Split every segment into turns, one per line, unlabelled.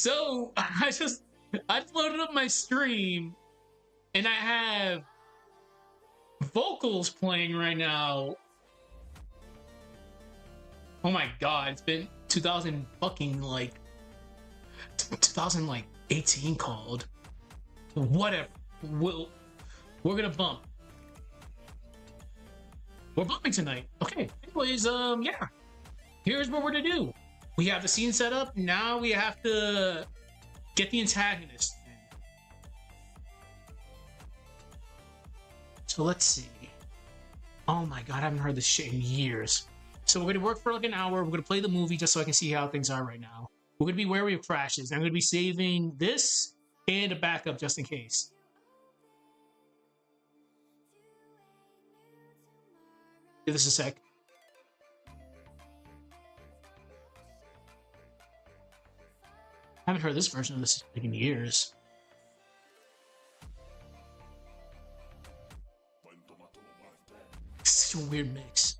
So I just loaded up my stream and I have vocals playing right now. Oh my god, it's been 2000 fucking like 2018 called. Whatever. We're gonna bump. We're bumping tonight. Okay. Anyways, yeah. Here's what we're gonna do. We have the scene set up. Now we have to get the antagonist. So let's see. Oh my god, I haven't heard this shit in years. So we're gonna work for like an hour. We're gonna play the movie just so I can see how things are right now. We're gonna be wary of crashes. I'm gonna be saving this and a backup just in case. Give this a sec. I haven't heard this version of this in years. It's such a weird mix.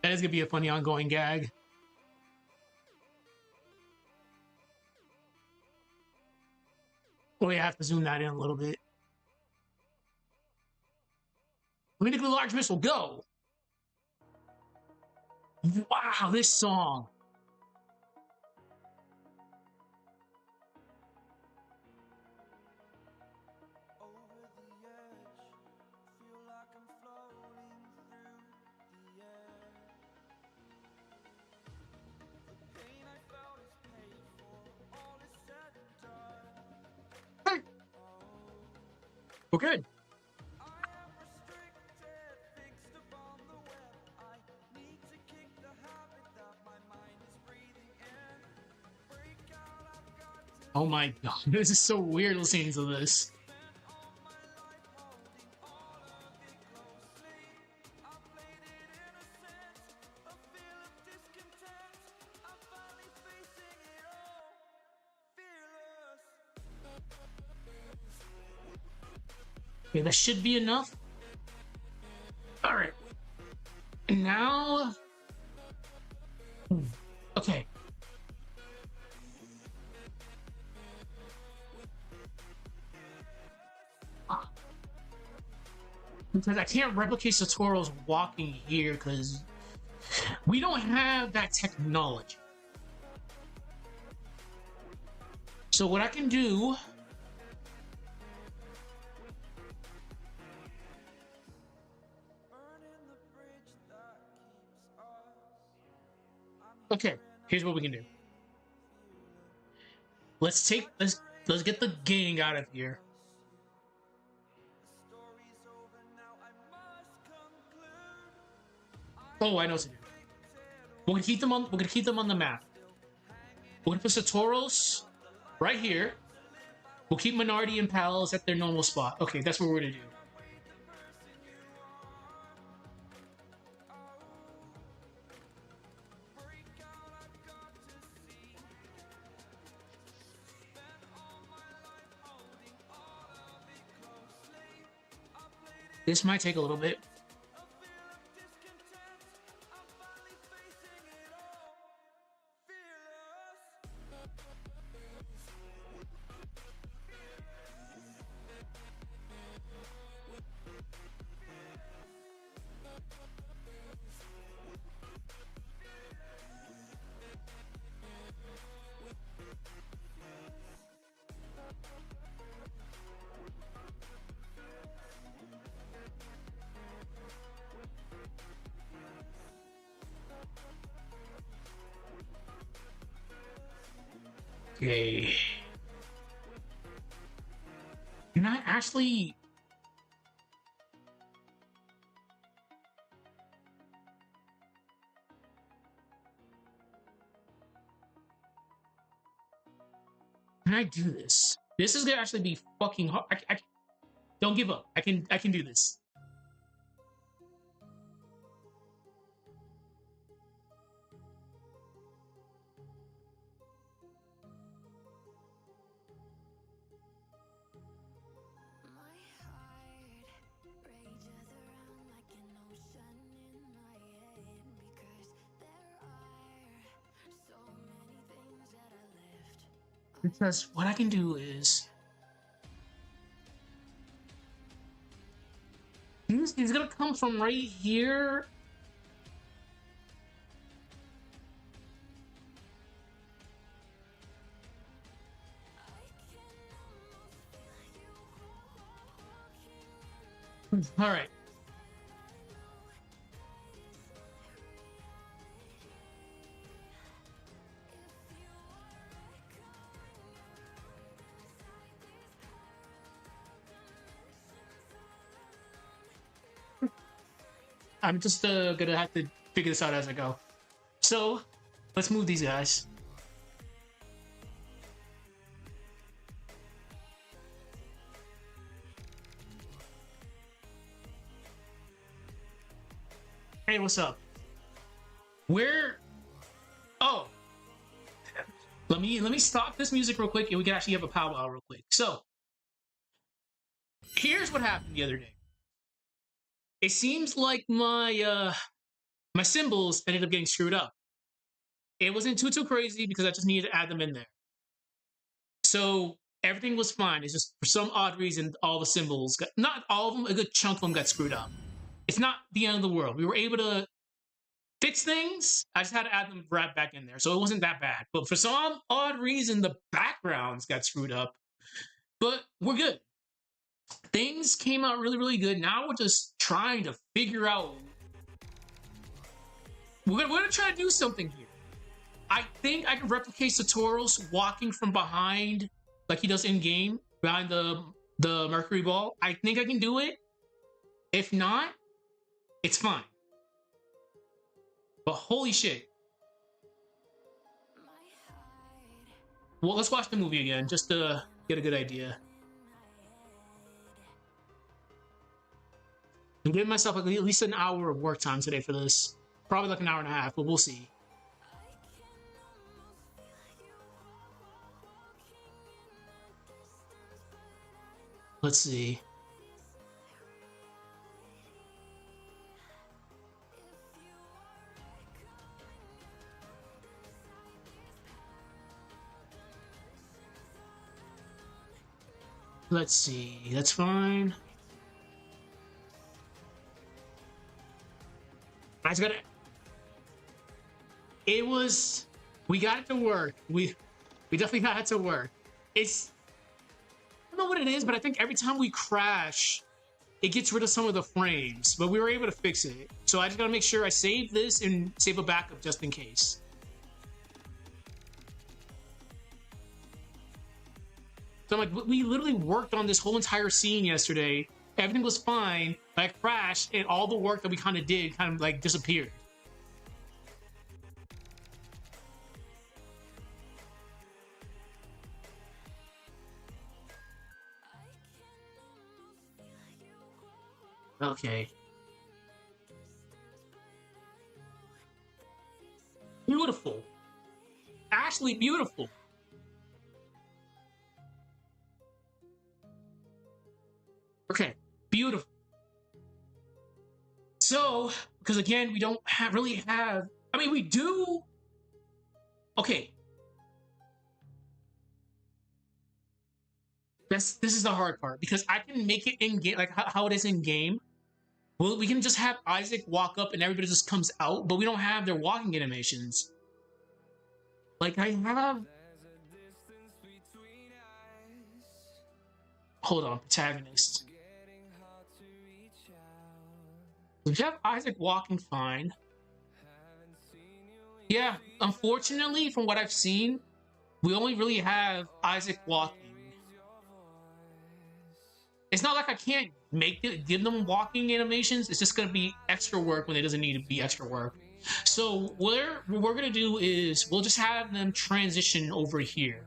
That is gonna be a funny ongoing gag. We have to zoom that in a little bit. Politically large missile, go! Wow, this song. We're good. Oh my god, this is so weird listening to this. Okay, that should be enough. All right. And now, okay. Because I can't replicate Saturos walking here because we don't have that technology. So what I can do okay, here's what we can do. Let's get the gang out of here. Oh, I know what to do. We're gonna keep them on the map. We're gonna put Saturos right here. We'll keep Minority and Pals at their normal spot. Okay, that's what we're gonna do. This might take a little bit. Okay. Can I actually... Can I do this? This is gonna actually be fucking hard. Don't give up. I can do this. Because what I can do is he's gonna come from right here. All right. I'm just gonna have to figure this out as I go. So let's move these guys. Hey, what's up? Where? Oh, let me stop this music real quick, and we can actually have a powwow real quick. So here's what happened the other day. It seems like my symbols ended up getting screwed up. It wasn't too crazy because I just needed to add them in there. So everything was fine. It's just for some odd reason all the symbols got, not all of them, a good chunk of them got screwed up. It's not the end of the world. We were able to fix things. I just had to add them right back in there. So it wasn't that bad. But for some odd reason, the backgrounds got screwed up. But we're good. Things came out really good. Now we're just trying to figure out. We're gonna try to do something here. I think I can replicate Saturos walking from behind, like he does in game, behind the Mercury ball. I think I can do it. If not, it's fine. But holy shit. Well, let's watch the movie again just to get a good idea. I'm giving myself like at least an hour of work time today for this. Probably like an hour and a half, but we'll see. Let's see. Let's see. That's fine. I just gotta. It was. We got it to work. We definitely got it to work. It's. I don't know what it is, but I think every time we crash, it gets rid of some of the frames. But we were able to fix it. So I just gotta make sure I save this and save a backup just in case. So I'm like, we literally worked on this whole entire scene yesterday. Everything was fine. I crashed, and all the work that we kind of did kind of like disappeared. Okay. Beautiful. Actually beautiful. Okay, beautiful. So, because again, we don't really have. I mean, we do. Okay. This is the hard part because I can make it in game, like how it is in game. Well, we can just have Isaac walk up and everybody just comes out, but we don't have their walking animations. Like I have. Hold on, protagonist. We have Isaac walking fine. Yeah, unfortunately, from what I've seen, we only really have Isaac walking. It's not like I can't give them walking animations. It's just gonna be extra work when it doesn't need to be extra work. So what we're gonna do is we'll just have them transition over here.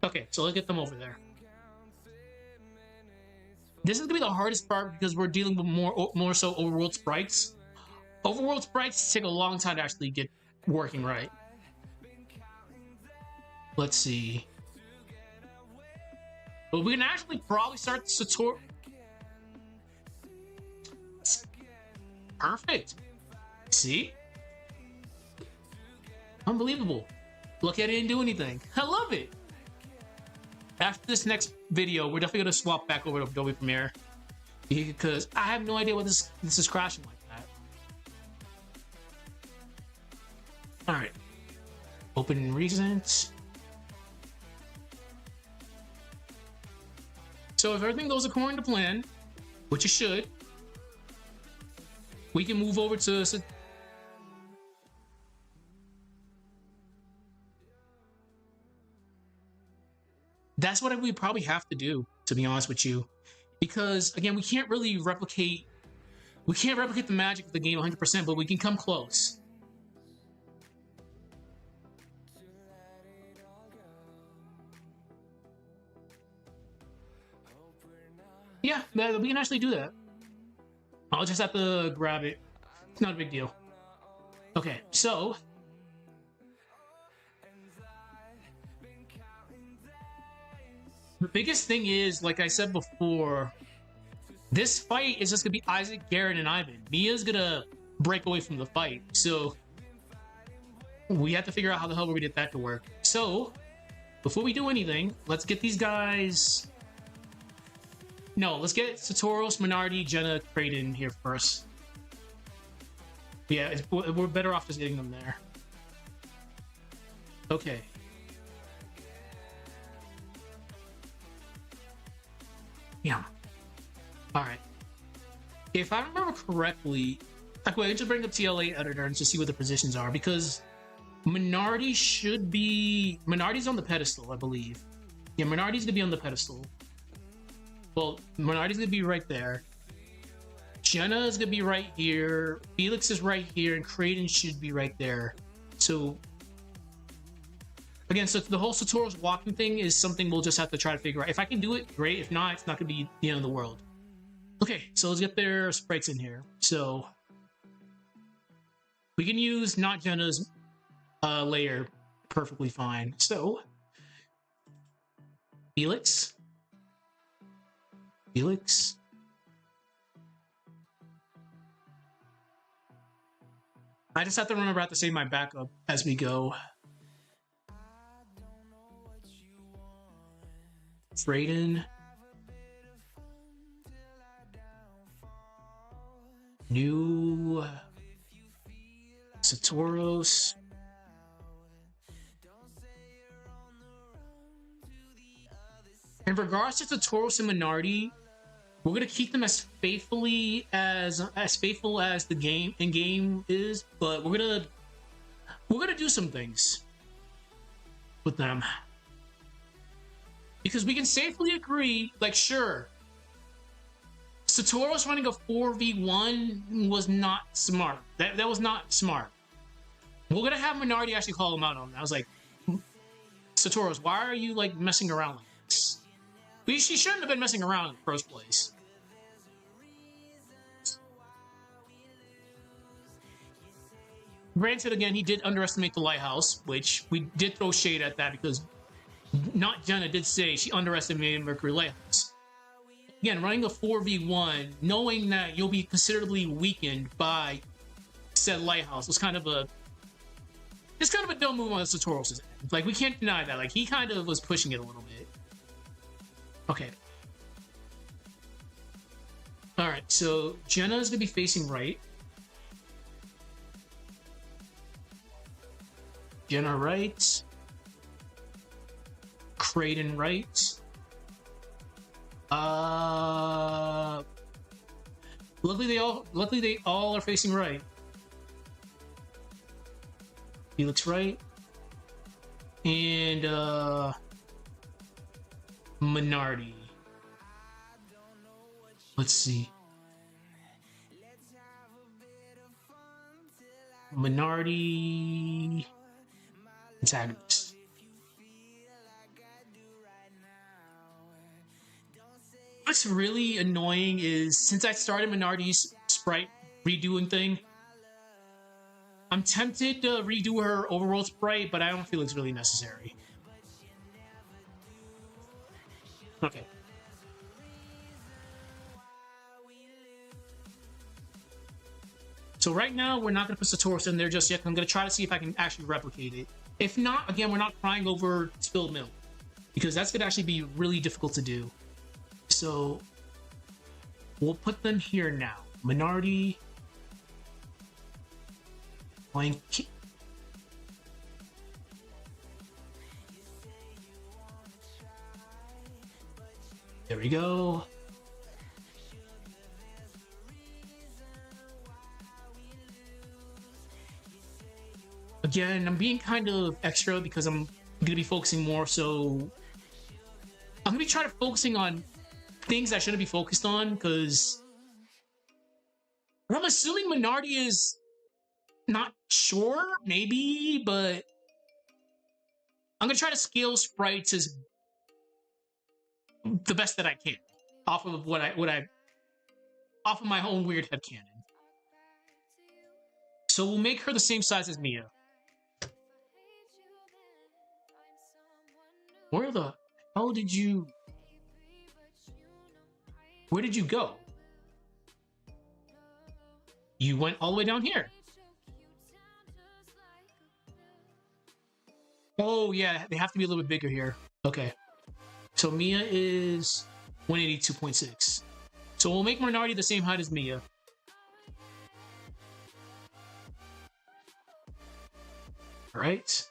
Okay, so let's get them over there. This is gonna be the hardest part because we're dealing with more so overworld sprites. Overworld sprites take a long time to actually get working right. Let's see. But we can actually probably start the tutorial. Perfect. See? Unbelievable. Look at it and do anything. I love it. After this next video, we're definitely going to swap back over to Adobe Premiere because I have no idea what this is crashing like that. All right. Open recent. So if everything goes according to plan, which it should, we can move over to... That's what we probably have to do, to be honest with you. Because, again, we can't really replicate... We can't replicate the magic of the game 100%, but we can come close. Yeah, we can actually do that. I'll just have to grab it. It's not a big deal. Okay, so... The biggest thing is, like I said before, this fight is just gonna be Isaac, Garrett, and Ivan. Mia's gonna break away from the fight, so we have to figure out how the hell we're gonna get that to work. So, before we do anything, let's get these guys... No, let's get Saturos, Minardi, Jenna, Kraden here first. Yeah, we're better off just getting them there. Okay. Yeah. Alright. If I remember correctly, like, wait, I just bring up TLA editor and just see what the positions are, because Minardi should be... Minardi's on the pedestal, I believe. Yeah, Minardi's gonna be on the pedestal. Well, Minardi's gonna be right there. Jenna is gonna be right here. Felix is right here, and Kraden should be right there. So, again, so the whole Saturos walking thing is something we'll just have to try to figure out. If I can do it, great. If not, it's not gonna be the end of the world. Okay, so let's get their sprites in here. So, we can use not Jenna's layer perfectly fine. So, Felix. Felix. I just have to remember I have to save my backup as we go. Kraden. New Saturos. In regards to Saturos and Minardi, we're gonna keep them as faithful as the game is, but we're gonna do some things with them. Because we can safely agree, like, sure, Saturos running a 4v1 was not smart. That was not smart. We're gonna have Minardi actually call him out on that. I was like, Saturos, why are you like messing around like this? She shouldn't have been messing around in the first place. Granted, again, he did underestimate the lighthouse, which we did throw shade at that because not Jenna did say she underestimated Mercury Lighthouse. Again, running a 4v1, knowing that you'll be considerably weakened by said lighthouse was kind of a... It's kind of a dumb move on Saturos' end. Like, we can't deny that. Like, he kind of was pushing it a little bit. Okay. Alright, so Jenna's gonna be facing right. Jenna right. Kraden right. Luckily they all are facing right. Felix right. And Minardi. Let's see. Minardi antagonist. what's really annoying is since I started Minardi's sprite redoing thing, I'm tempted to redo her overworld sprite, but I don't feel it's really necessary. Okay. So right now, we're not going to put Saturos in there just yet. I'm going to try to see if I can actually replicate it. If not, again, we're not crying over spilled milk, because that's going to actually be really difficult to do. So we'll put them here now. Minardi. Blank. There we go. Again, I'm being kind of extra because I'm going to be focusing more, so I'm going to be trying to focusing on things I shouldn't be focused on, because I'm assuming Minardi is not sure, maybe, but I'm going to try to scale sprites as the best that I can off of off of my own weird headcanon. So we'll make her the same size as Mia. Where the hell did you... Where did you go? You went all the way down here. Oh, yeah, they have to be a little bit bigger here. Okay. So Mia is 182.6. So we'll make Minardi the same height as Mia. All right.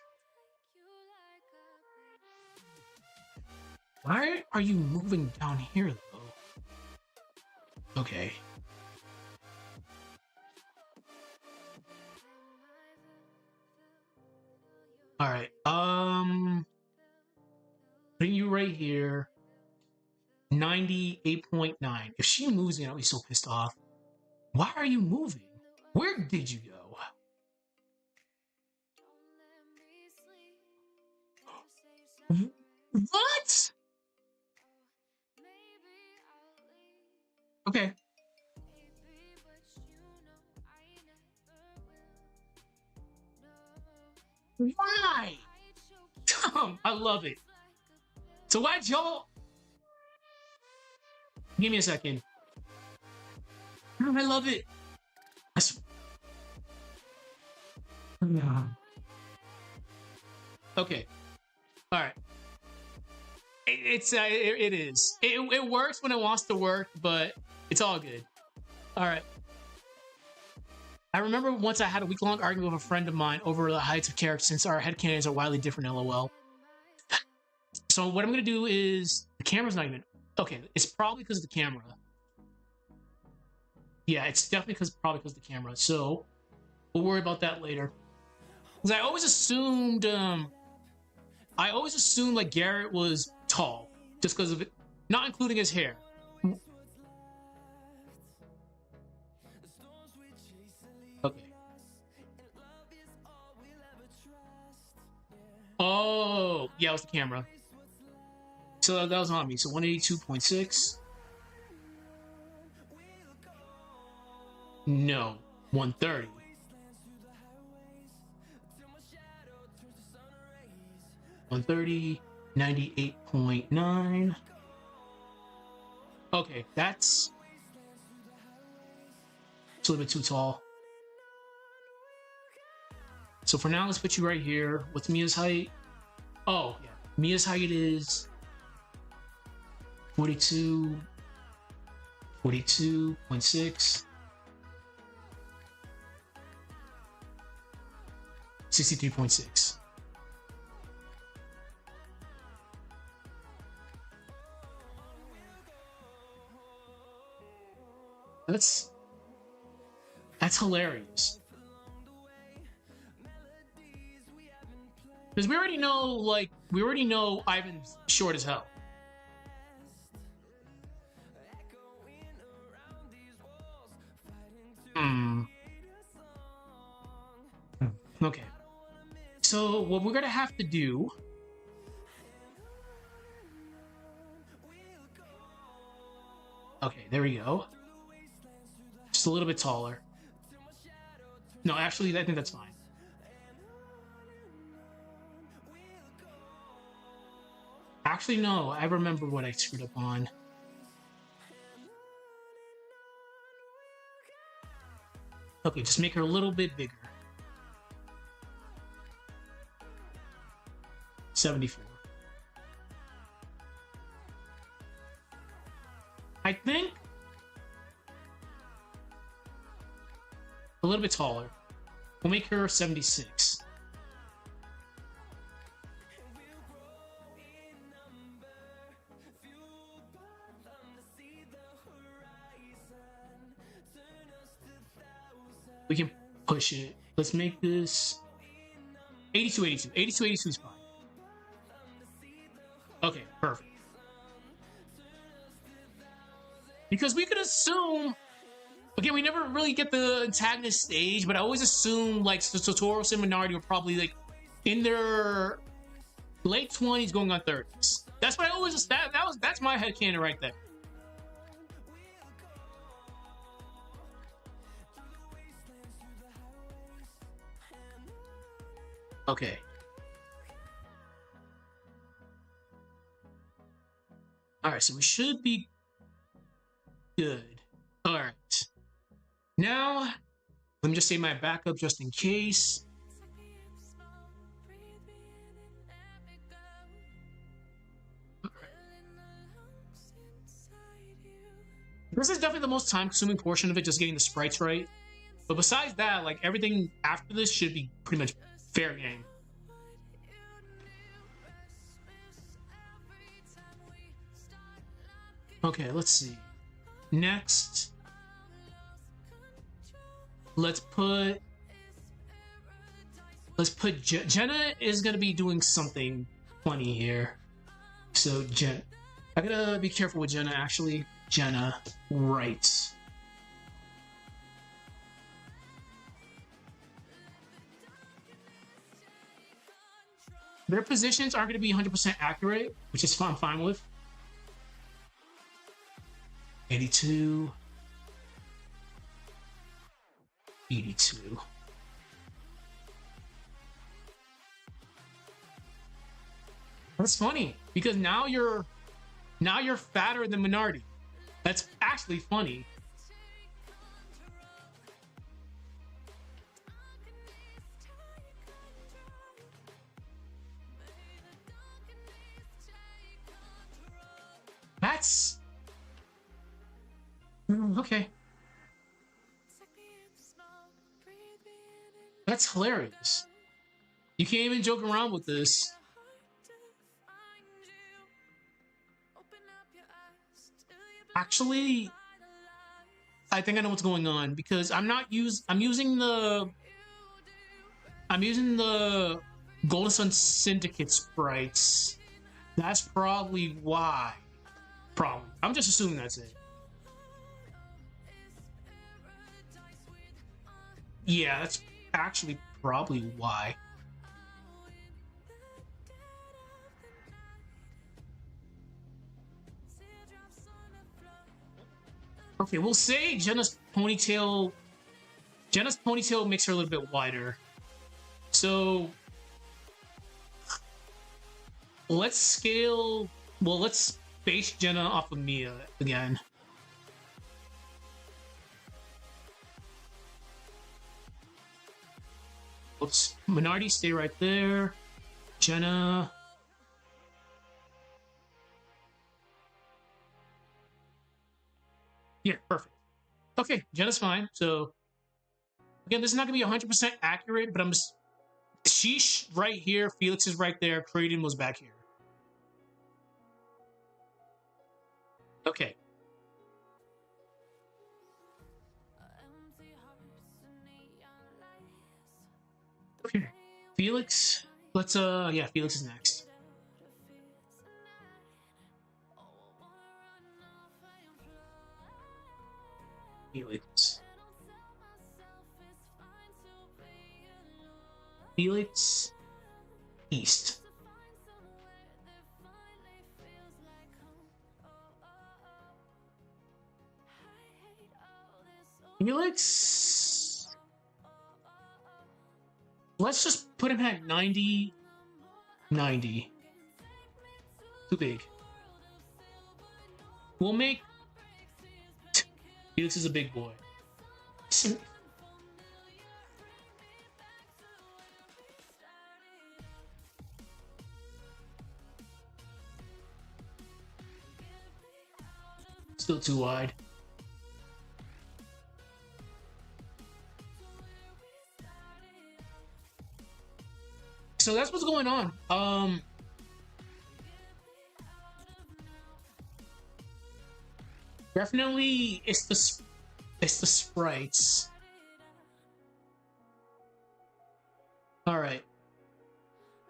Why are you moving down here, though? Okay. All right. Putting you right here. 98.9. If she moves, I'll be so pissed off. Why are you moving? Where did you go? What? Okay. Why? Tom, I love it. So why'd y'all... Give me a second. I love it. Okay. All right. It is. It works when it wants to work, but it's all good. All right. I remember once I had a week-long argument with a friend of mine over the heights of characters since our headcanons are wildly different, lol. So what I'm going to do is... The camera's not even... Okay, it's probably because of the camera. Yeah, it's definitely probably because of the camera. So we'll worry about that later. Because I always assumed... like Garrett was tall. Just because of it. Not including his hair. Okay. Oh, yeah, it was the camera. So that was on me. So 182.6. No, 130. $130, 98.9. Okay, that's a little bit too tall. So for now, let's put you right here. What's Mia's height? Oh, yeah. Mia's height is 42, 42.6, 63.6. That's hilarious. Because we already know Ivan's short as hell. Okay. So what we're gonna have to do Okay, there we go. Just a little bit taller. No, actually, I think that's fine. Actually, no, I remember what I screwed up on. Okay, just make her a little bit bigger. 74. I think a little bit taller. We'll make her 76. We can push it. Let's make this 82, 82. 82, 82 is fine. Okay, perfect. Because we could assume, again, we never really get the antagonist stage, but I always assume like the Saturos and Minority were probably like in their late 20s going on 30s. That's what I always that's my headcanon right there. Okay. Alright, so we should be good. Alright. Now, let me just say my backup just in case. This is definitely the most time-consuming portion of it, just getting the sprites right. But besides that, like everything after this should be pretty much fair game. Okay, let's see. Next, let's put Jenna is gonna be doing something funny here. So I gotta be careful with Jenna actually. Jenna, right. Their positions aren't going to be 100% accurate, which is I'm fine with. 82. 82. That's funny because now you're fatter than Minardi. That's actually funny. That's okay. That's hilarious. You can't even joke around with this. Actually, I think I know what's going on because I'm using the Golden Sun Syndicate sprites. That's probably why. Problem. I'm just assuming that's it. Yeah, that's actually probably why. Okay, we'll say Jenna's ponytail makes her a little bit wider. So let's base Jenna off of Mia again. Let's Minardi stay right there. Jenna. Yeah, perfect. Okay, Jenna's fine. So again, this is not gonna be 100% accurate, but she's right here, Felix is right there, Kraden was back here. Okay. Okay. Felix, let's yeah, Felix is next. Felix. Felix East. Felix, let's just put him at 90. 90. Too big. We'll make... Felix is a big boy. Still too wide. So that's what's going on. Definitely, it's the sprites. All right.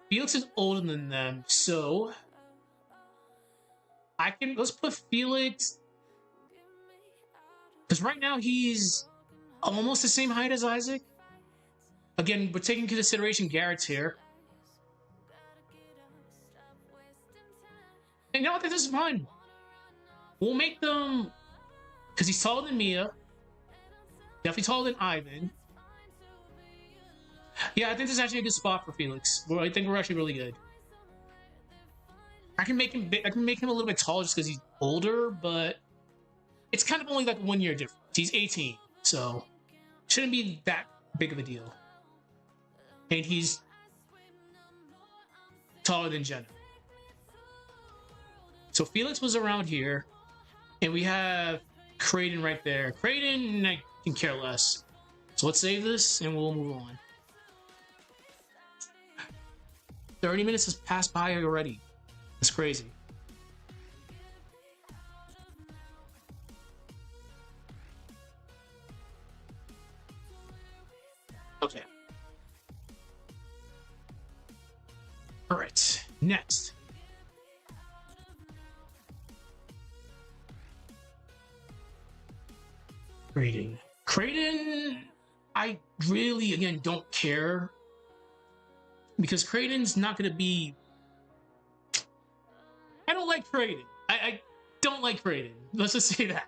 Felix is older than them, so let's put Felix, because right now he's almost the same height as Isaac. Again, we're taking into consideration Garrett's hair. And you know what? This is fine. We'll make them, because he's taller than Mia. Definitely taller than Ivan. Yeah, I think this is actually a good spot for Felix. I think we're actually really good. I can make him a little bit taller just because he's older, but it's kind of only like 1 year difference. He's 18, so shouldn't be that big of a deal. And he's taller than Jenna. So Felix was around here, and we have Creighton right there. Creighton, I can care less. So let's save this, and we'll move on. 30 minutes has passed by already. That's crazy. Okay. All right, next. Creighton, I really, again, don't care. Because Creighton's not going to be... I don't like Creighton. I don't like Creighton. Let's just say that.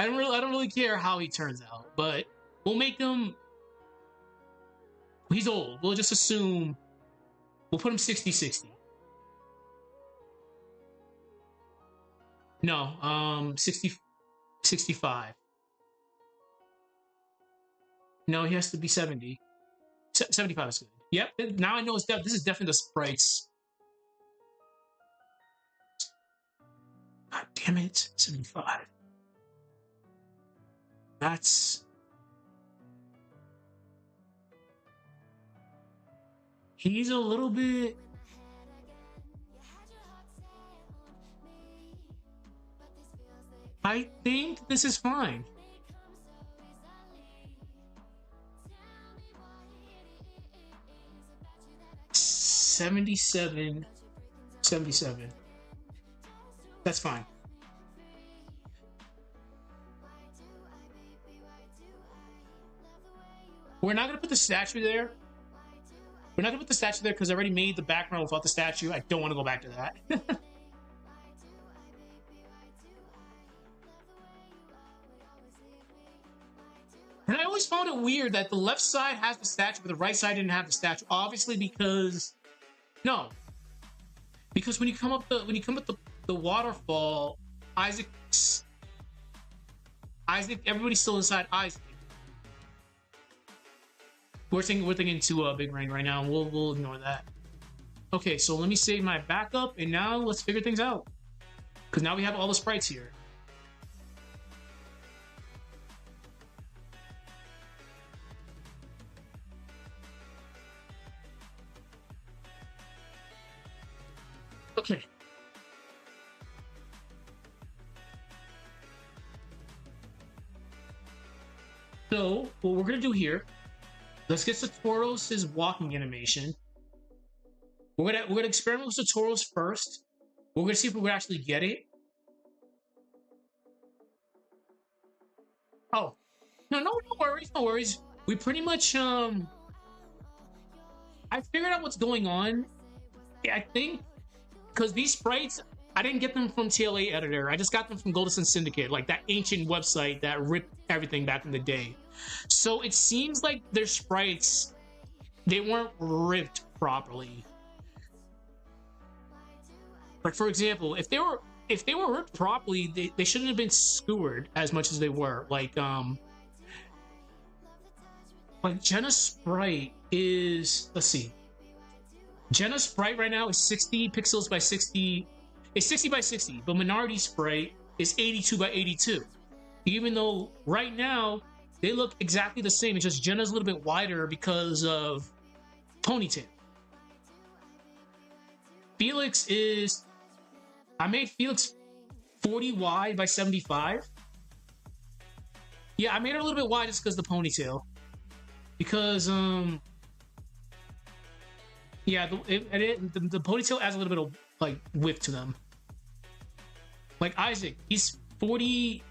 I don't really care how he turns out. But we'll make him... He's old. We'll just assume... We'll put him 60-60. No, 65. No, he has to be 70. 75 is good. Yep, now I know this is definitely the sprites. God damn it, 75. That's... He's a little bit... I think this is fine. $77. That's fine. We're not gonna put the statue there. We're not gonna put the statue there because I already made the background without the statue. I don't want to go back to that. And I always found it weird that the left side has the statue, but the right side didn't have the statue. Obviously, because when you come up the waterfall, Isaac, everybody's still inside Isaac. We're thinking into Big Rain right now, and we'll ignore that. Okay, so let me save my backup, and now let's figure things out. Because now we have all the sprites here. Okay. So, what we're gonna do here, let's get Saturos' walking animation. We're gonna experiment with Saturos first. We're gonna see if we would actually get it. Oh, no worries. We pretty much I figured out what's going on. Yeah, I think because these sprites I didn't get them from TLA Editor. I just got them from Golden Syndicate, like that ancient website that ripped everything back in the day. So it seems like their sprites, they weren't ripped properly. Like for example, if they were ripped properly, they shouldn't have been skewered as much as they were. Like Jenna's sprite is, let's see. Jenna's sprite right now is 60 pixels by 60. It's 60 by 60, but Minarity's sprite is 82 by 82. Even though right now they look exactly the same, it's just Jenna's a little bit wider because of ponytail. Felix is, I made Felix 40 wide by 75. Yeah, I made her a little bit wide just because of the ponytail. Because yeah, the ponytail adds a little bit of like width to them. Like Isaac, he's 40.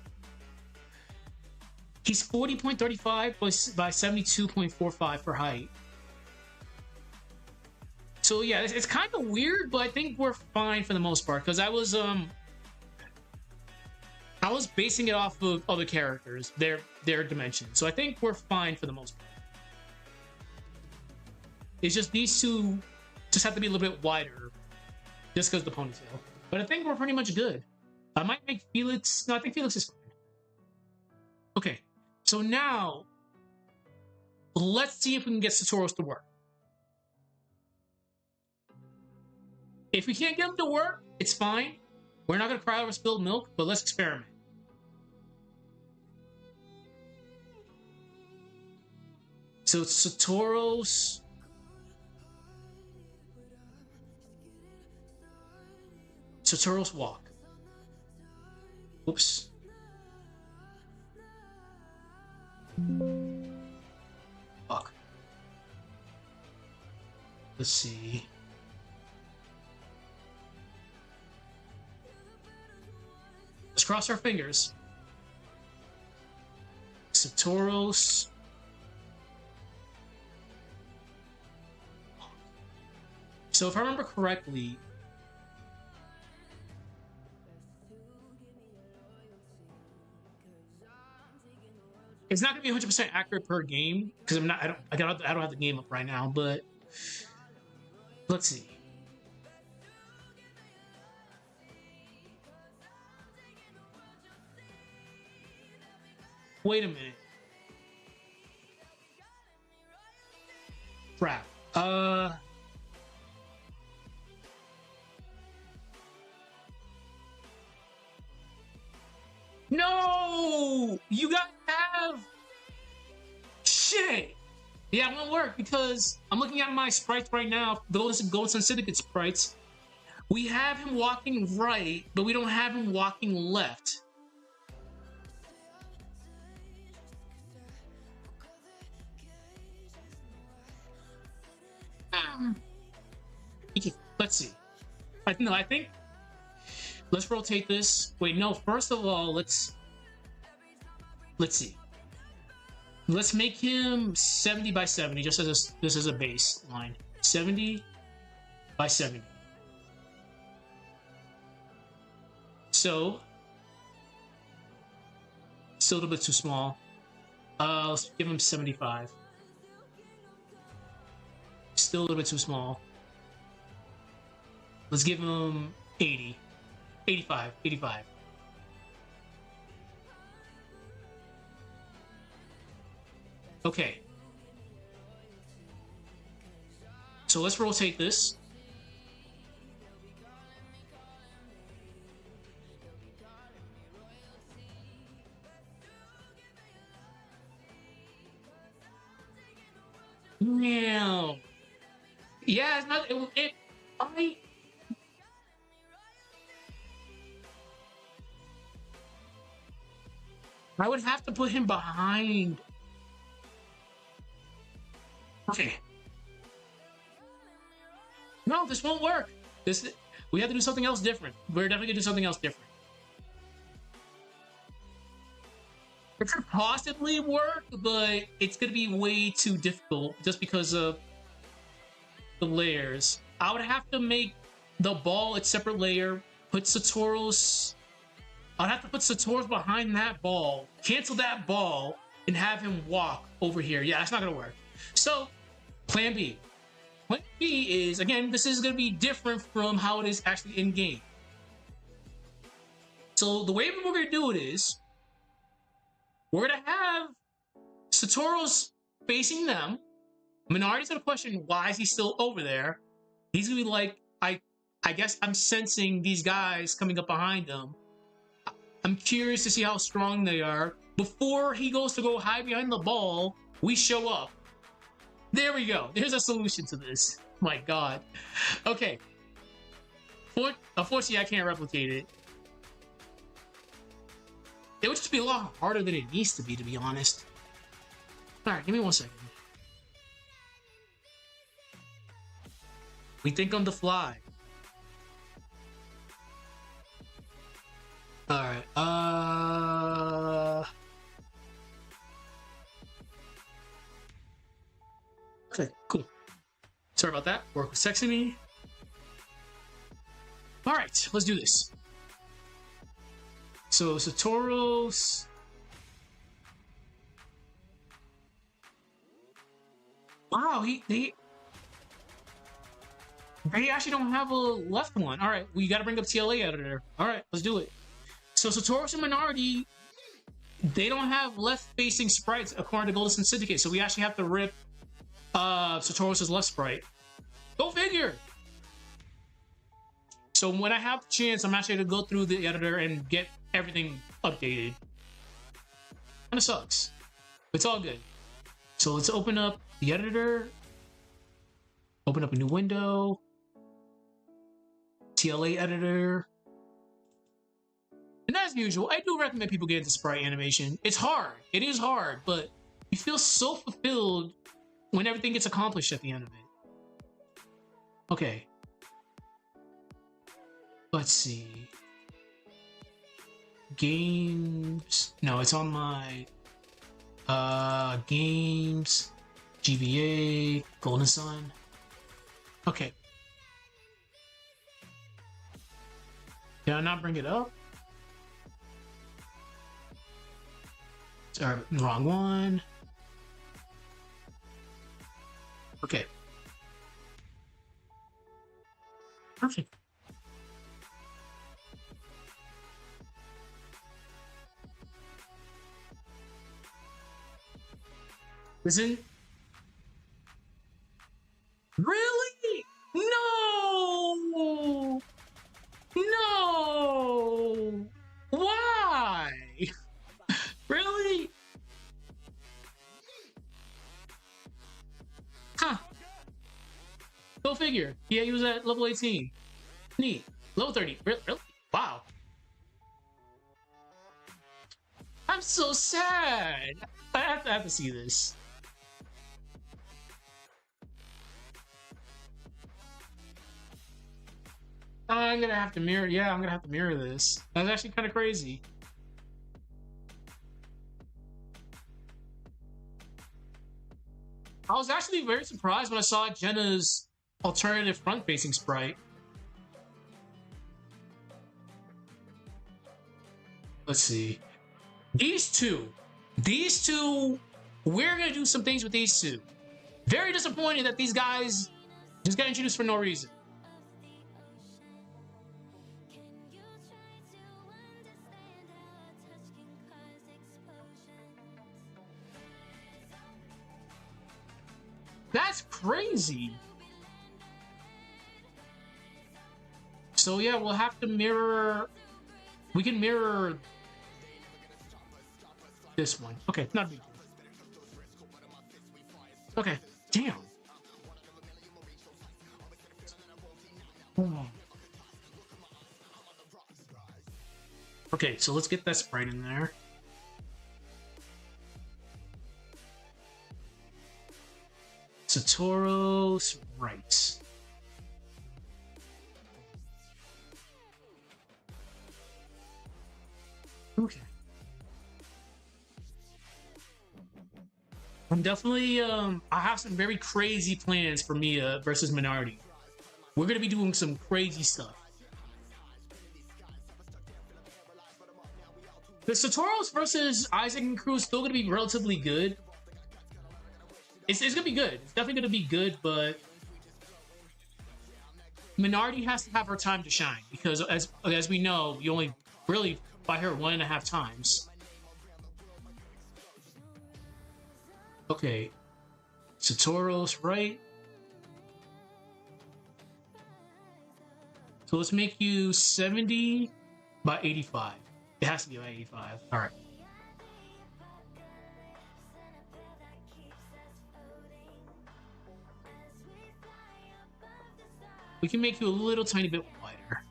He's 40.35 by 72.45 for height. So yeah, it's kind of weird, but I think we're fine for the most part because I was basing it off of other characters, their dimensions. So I think we're fine for the most part. It's just these two just have to be a little bit wider just because of the ponytail. But I think we're pretty much good. I might make Felix... No, I think Felix is fine. Okay, so now let's see if we can get Saturos to work. If we can't get him to work, it's fine. We're not going to cry over spilled milk, but let's experiment. So Saturos... Saturos walk. Oops. Fuck. Let's see. Let's cross our fingers. Saturos. So if I remember correctly, it's not gonna be 100% accurate per game because I don't have the game up right now. But let's see. Wait a minute. Crap. No! You gotta have... Shit! Yeah, it won't work because I'm looking at my sprites right now, the Golden Syndicate sprites. We have him walking right, but we don't have him walking left. Let's see. I think let's rotate this. Wait, no. First of all, let's see. Let's make him 70 by 70, just as this is a baseline. 70 by 70. So, still a little bit too small. Let's give him 75. Still a little bit too small. Let's give him 80. 85. 85. Okay. So let's rotate this. Now, yeah, it's not. I would have to put him behind. Okay. No, this won't work. We have to do something else different. We're definitely gonna do something else different. It could possibly work, but it's gonna be way too difficult just because of the layers. I would have to make the ball its separate layer, put Saturos. I'd have to put Saturos behind that ball, cancel that ball, and have him walk over here. Yeah, that's not gonna work. So, plan B. Plan B is, again, this is gonna be different from how it is actually in game. So the way we're gonna do it is, we're gonna have Saturos facing them. Minardi's gonna question, why is he still over there? He's gonna be like, I guess I'm sensing these guys coming up behind him. I'm curious to see how strong they are. Before he goes to go hide behind the ball, we show up. There we go. There's a solution to this. My God. Okay. Unfortunately, I can't replicate it. It would just be a lot harder than it needs to be honest. Alright, give me 1 second. We think on the fly. Alright, okay, cool. Sorry about that. Work with sexy me. Alright, let's do this. So, Saturos. Wow, they actually don't have a left one. Alright, we gotta bring up TLA editor. Alright, let's do it. So Saturos and Minority, they don't have left-facing sprites according to Golden Syndicate, so we actually have to rip Saturos' left sprite. Go figure! So when I have the chance, I'm actually going to go through the editor and get everything updated. Kinda sucks. It's all good. So let's open up the editor. Open up a new window. TLA editor. And as usual, I do recommend people get into Sprite Animation. It's hard. It is hard, but you feel so fulfilled when everything gets accomplished at the end of it. Okay. Let's see. Games. No, it's on my games, GBA, Golden Sun. Okay. Did I not bring it up? Sorry, wrong one. Okay. Perfect. Listen. Really? No! No! Why? Really? Huh. Go figure. Yeah, he was at level 18. Neat. Level 30. Really? Wow. I'm so sad. I have to see this. I'm gonna have to mirror. Yeah, I'm gonna have to mirror this. That's actually kind of crazy. I was actually very surprised when I saw Jenna's alternative front-facing sprite. Let's see. These two, we're gonna do some things with these two. Very disappointed that these guys just got introduced for no reason. That's crazy. So yeah, we'll have to mirror. We can mirror this one. Okay, not a big deal. Okay, damn. Okay, so let's get that sprite in there. Saturos, right. Okay. I'm definitely, I have some very crazy plans for Mia versus Minority. We're gonna be doing some crazy stuff. The Saturos versus Isaac and crew is still going to be relatively good. It's going to be good. It's definitely going to be good, but Minardi has to have her time to shine because, as we know, you only really fight her 1.5 times. Okay, Saturos, right? So let's make you 70 by 85. It has to be by 85. All right. We can make you a little tiny bit wider.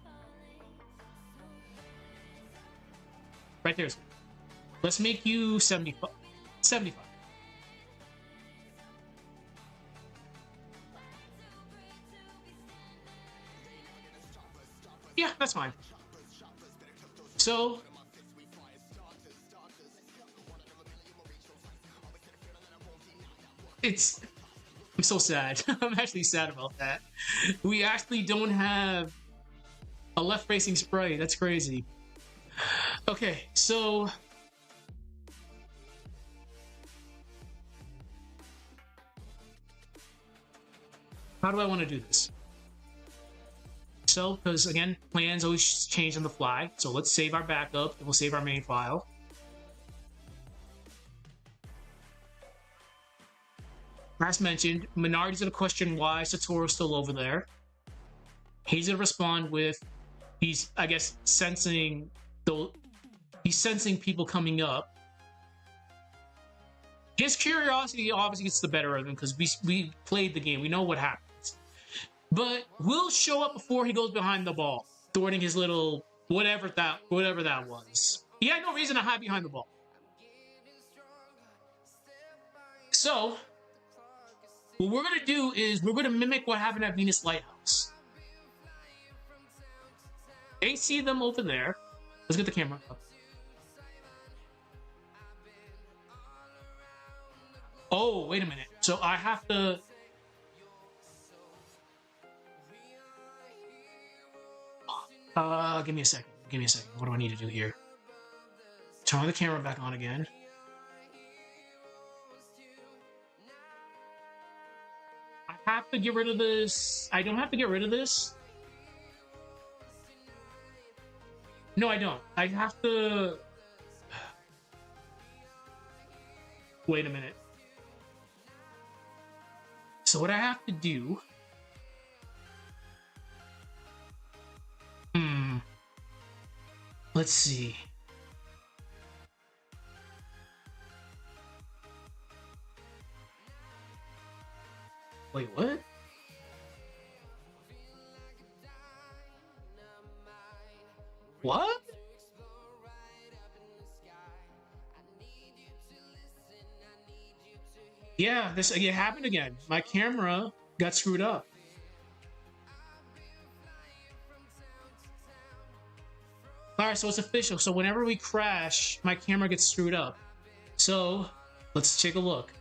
Right there. Let's make you 75. 75. Yeah, that's fine. So I'm so sad. I'm actually sad about that. We actually don't have a left-facing sprite. That's crazy. Okay, so how do I want to do this? So, because again, plans always change on the fly. So let's save our backup and we'll save our main file. As mentioned, Minardi's gonna question why Satoru's still over there. He's gonna respond with, he's, I guess, sensing people coming up. His curiosity obviously gets the better of him because we played the game. We know what happens. But we'll show up before he goes behind the ball, thwarting his little whatever that was. He had no reason to hide behind the ball. So what we're gonna do is we're gonna mimic what happened at Venus Lighthouse. They see them over there. Let's get the camera up. Oh, wait a minute. So I have to... give me a second. Give me a second. What do I need to do here? Turn the camera back on again. I have to get rid of this. I don't have to get rid of this. No, I don't. I have to... Wait a minute. So what I have to do... Let's see. Wait, what? What? Yeah, it happened again. My camera got screwed up. Alright, so it's official. So whenever we crash, my camera gets screwed up. So, let's take a look.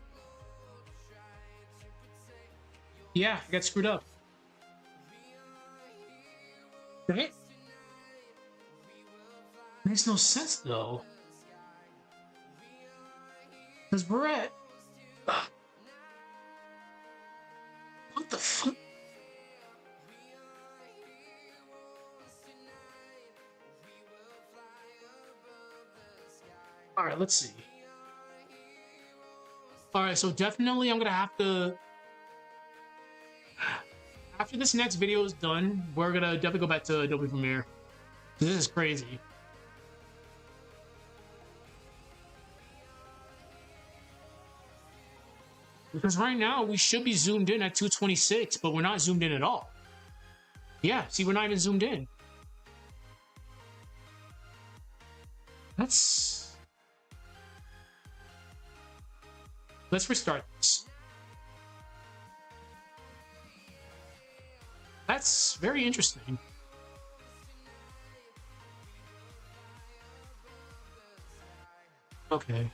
Yeah, it got screwed up. Right? Makes no sense, though. Because we're at... What the fuck? Alright, let's see. Alright, so definitely I'm gonna have to... After this next video is done, we're gonna definitely go back to Adobe Premiere. This is crazy. Because right now, we should be zoomed in at 226, but we're not zoomed in at all. Yeah, see, we're not even zoomed in. Let's restart this. That's very interesting. Okay.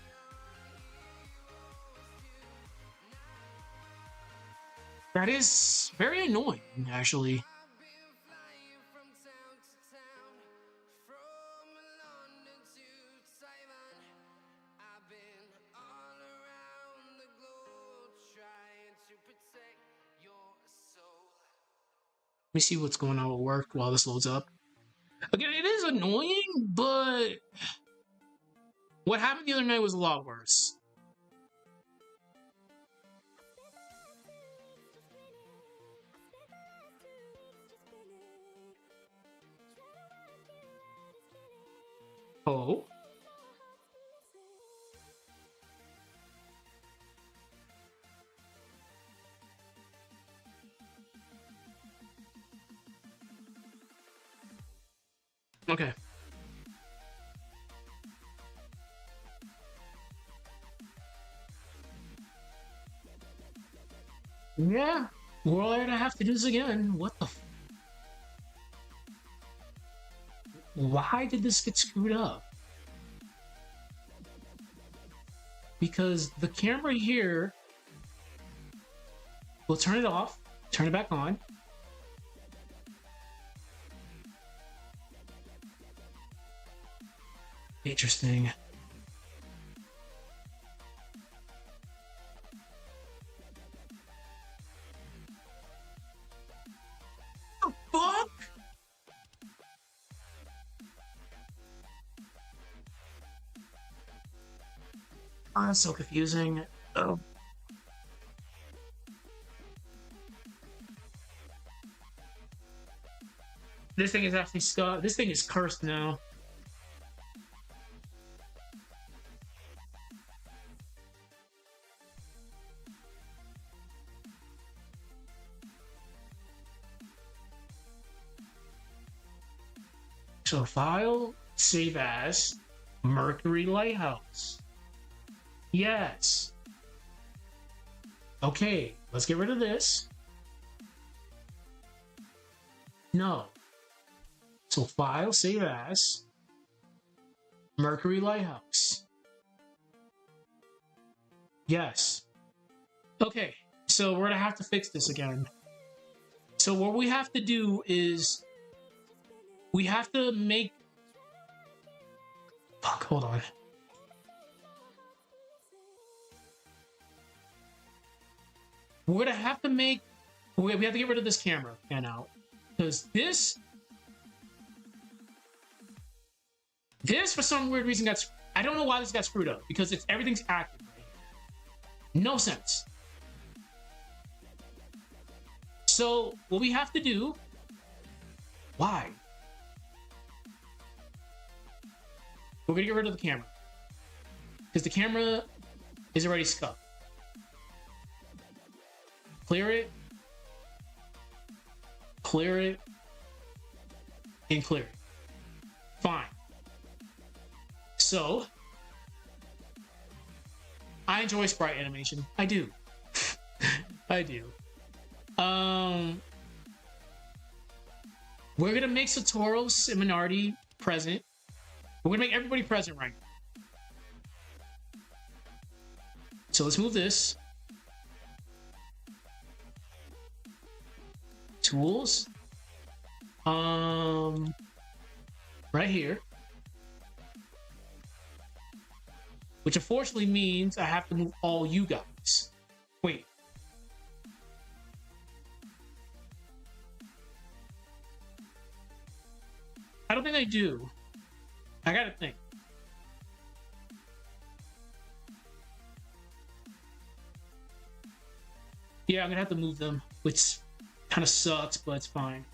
That is very annoying, actually. Let me see what's going on with work while this loads up. Again, it is annoying, but what happened the other night was a lot worse. Oh. Okay. Yeah. Well, I have to do this again. What the? Why did this get screwed up? Because the camera here, we'll turn it off, turn it back on. Interesting. The fuck? Oh, that's so confusing. Oh. This thing is actually stuck. This thing is cursed now. So file, save as, Mercury Lighthouse. Yes. Okay, let's get rid of this. No. So file, save as, Mercury Lighthouse. Yes. Okay, so we're gonna have to fix this again. So what we have to do is we have to make... Fuck, hold on. We're gonna have to make... We have to get rid of this camera pan out. Because this, for some weird reason, got... I don't know why this got screwed up. Because everything's active, right? No sense. So, what we have to do... Why? We're gonna get rid of the camera. Because the camera is already scuffed. Clear it. Clear it. And clear it. Fine. So, I enjoy Sprite Animation. I do. I do. We're gonna make Saturos and Minardi present. We're gonna make everybody present right now. So let's move this. Tools. Right here. Which unfortunately means I have to move all you guys. Wait. I don't think I do. I gotta think. Yeah, I'm gonna have to move them, which kind of sucks, but it's fine.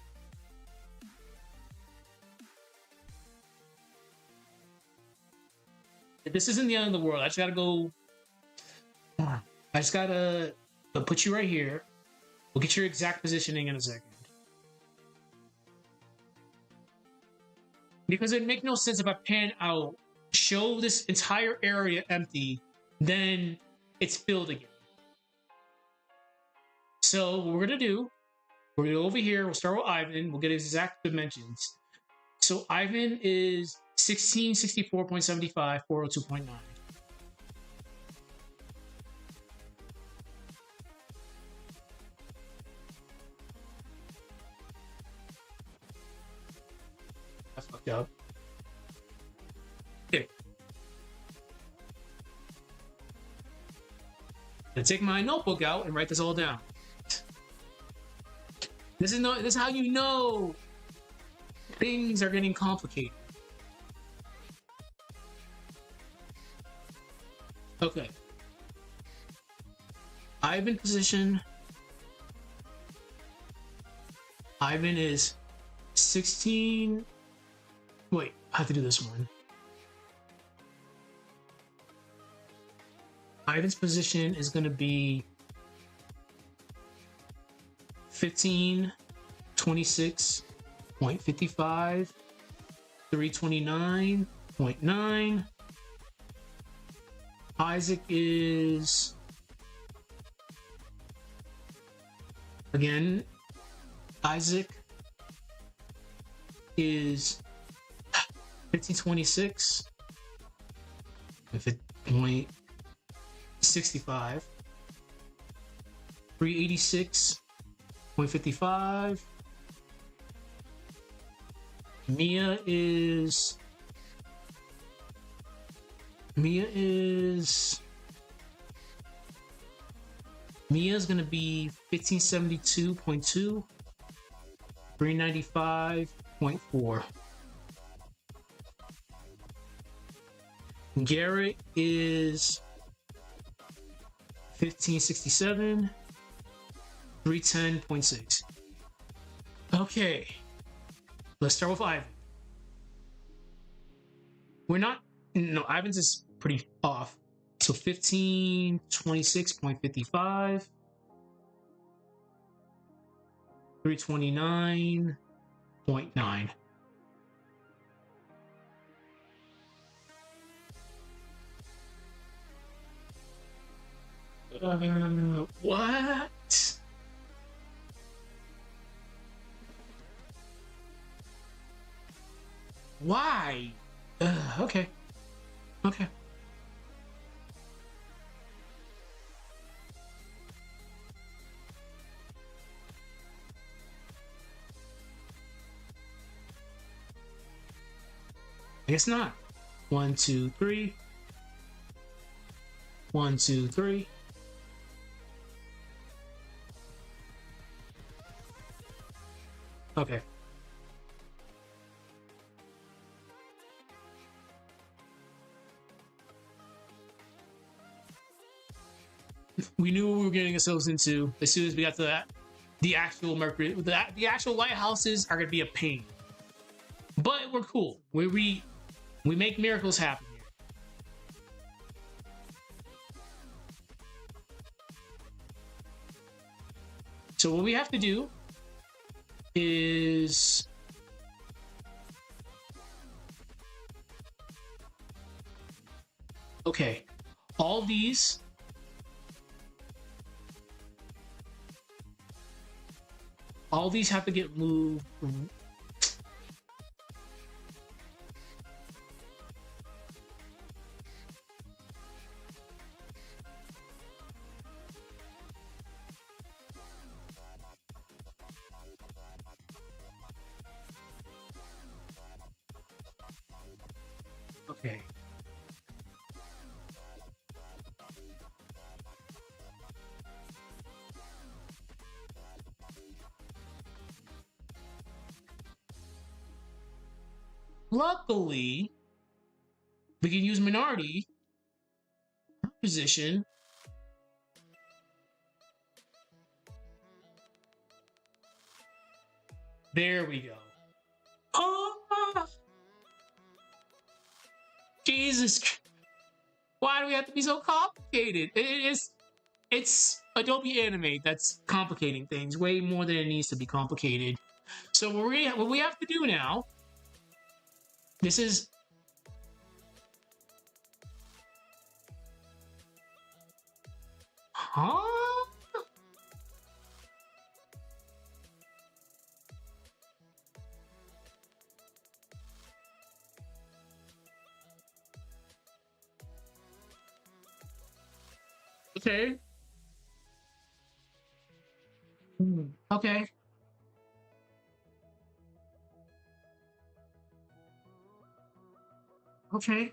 This isn't the end of the world. I just gotta go. I just gotta put you right here. We'll get your exact positioning in a second. Because it'd make no sense if I pan out, show this entire area empty, then it's filled again. So what we're gonna do, we're gonna go over here, we'll start with Ivan, we'll get exact dimensions. So Ivan is 1664.75, 402.9. That's fucked up. Okay. take my notebook out and write this all down. This is how you know things are getting complicated. Okay. Ivan position. Ivan is 16. Wait, I have to do this one. Ivan's position is going to be 15, 26.55, 329.9. Isaac is, again, Isaac is 1526, 65, 386.55. Mia's gonna be 1572.2, 395.4. Garrett is 1567, 310.6. Okay, let's start with Ivan. Ivan's is pretty off. So 1526.55, 329.9. What? Why? Okay. Okay. I guess not. 1, 2, 3. 1, 2, 3. Okay. We knew what we were getting ourselves into as soon as we got to the actual Mercury. The actual lighthouses are going to be a pain, but we're cool. We make miracles happen here. So what we have to do is okay. All these have to get moved. Okay. Luckily, we can use minority position. There we go. Oh, Jesus! Why do we have to be so complicated? It's Adobe Animate that's complicating things way more than it needs to be complicated. So what we have to do now. This is okay. Okay. Okay.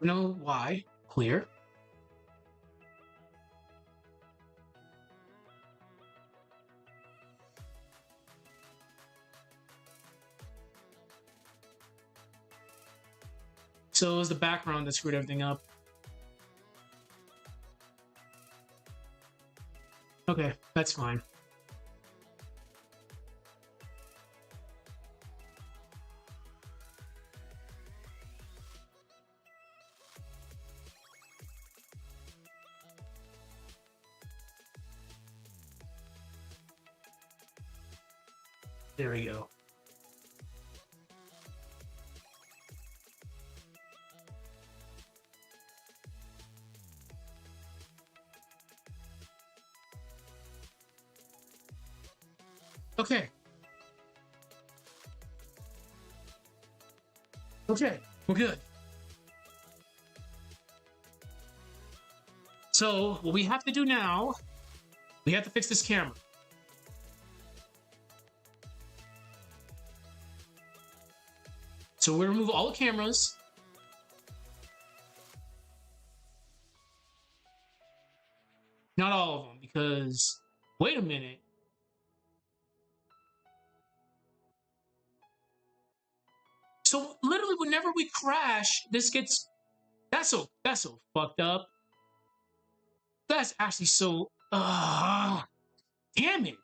know why. Clear. So it was the background that screwed everything up. Okay, that's fine. There we go. Okay. Okay, we're good. So what we have to do now, we have to fix this camera. So we'll remove all the cameras. Not all of them, because wait a minute. So literally, whenever we crash, this gets that's so fucked up. That's actually so damn it.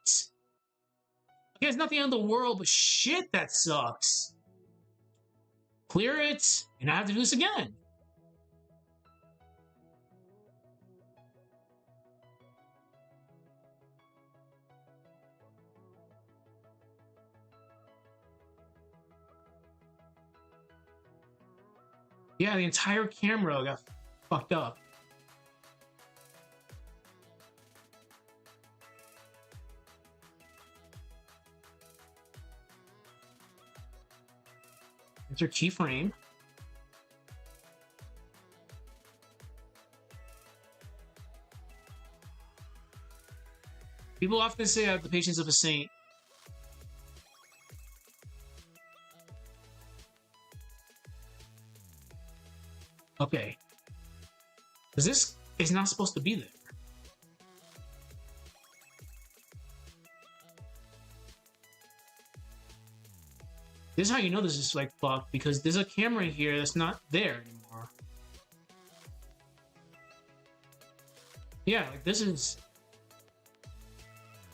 Okay, it's nothing in the world, but shit, that sucks. Clear it, and I have to do this again. Yeah, the entire camera got fucked up. It's your keyframe. People often say I have the patience of a saint. Okay. Because this is not supposed to be there. This is how you know this is like fucked, because there's a camera here that's not there anymore. Yeah, like this is...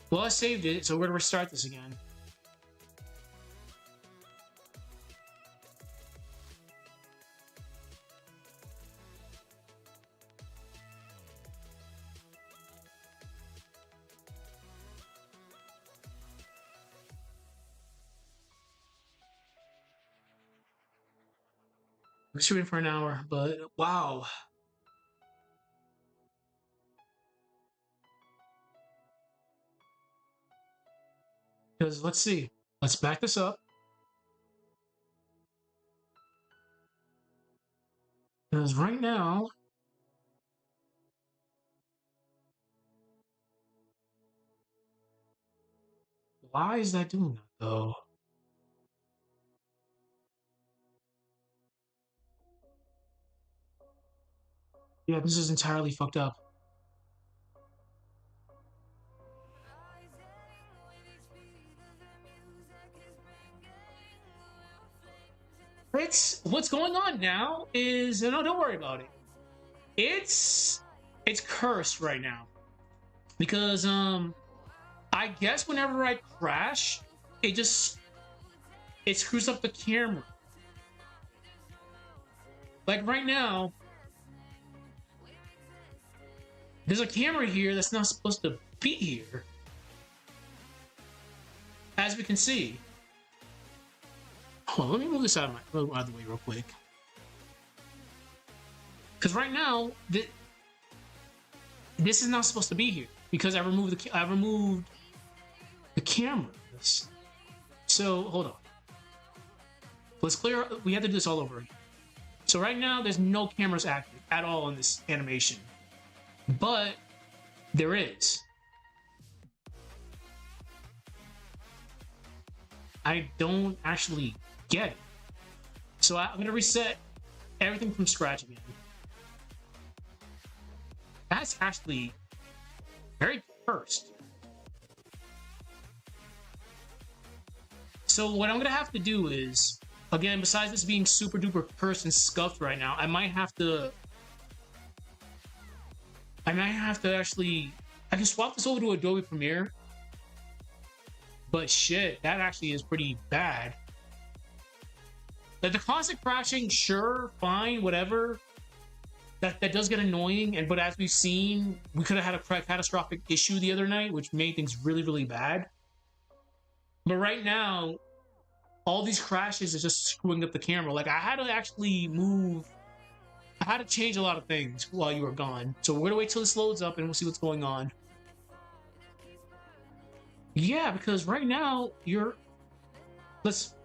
Well, I saved it, so we're gonna restart this again. We're shooting for an hour, but wow. Because let's see. Let's back this up. Because right now, why is that doing that though? Yeah, this is entirely fucked up. It's what's going on now is no, don't worry about it. It's cursed right now because I guess whenever I crash, it screws up the camera. Like right now, there's a camera here that's not supposed to be here, as we can see. Hold on, let me move this out of the way real quick. Because right now, this is not supposed to be here because I removed the cameras. So hold on. Let's clear. We have to do this all over again. So right now, there's no cameras active at all in this animation, but there is. I don't actually get it. So I'm gonna reset everything from scratch again. That's actually very cursed. So what I'm gonna have to do is, again, besides this being super duper cursed and scuffed right now, I might have to actually, I can swap this over to Adobe Premiere, but shit, that actually is pretty bad. Like the constant crashing, sure, fine, whatever. That does get annoying, but as we've seen, we could have had a catastrophic issue the other night, which made things really, really bad. But right now, all these crashes is just screwing up the camera. Like I had to actually move, I had to change a lot of things while you were gone. So we're gonna wait till this loads up and we'll see what's going on. Yeah, because right now let's.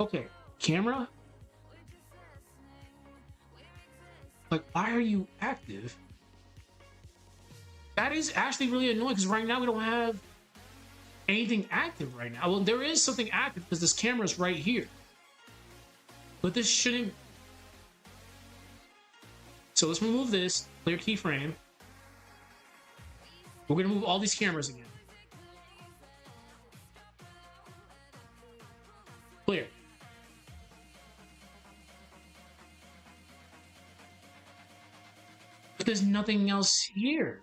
Okay, camera? Like, why are you active? That is actually really annoying because right now we don't have anything active right now. Well, there is something active because this camera is right here. But this shouldn't. So let's remove this, clear keyframe. We're gonna move all these cameras again. Clear. But there's nothing else here.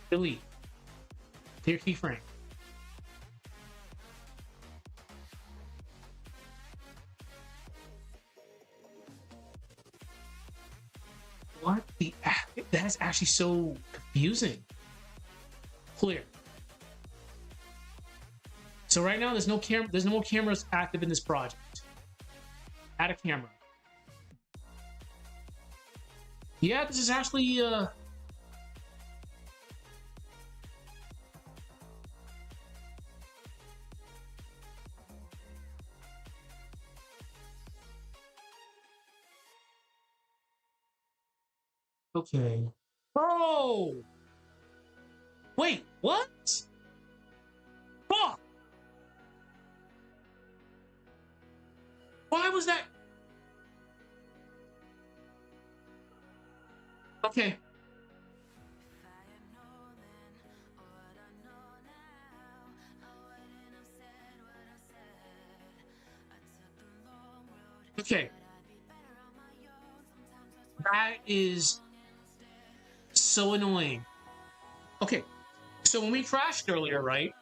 Delete. Clear keyframe. What the? That's actually so confusing. Clear. So right now there's no camera. There's no more cameras active in this project. Add a camera. Yeah, this is actually okay. Oh! Wait, what? Fuck! Why was that? Okay. Okay. That is so annoying. Okay. So when we crashed earlier, right?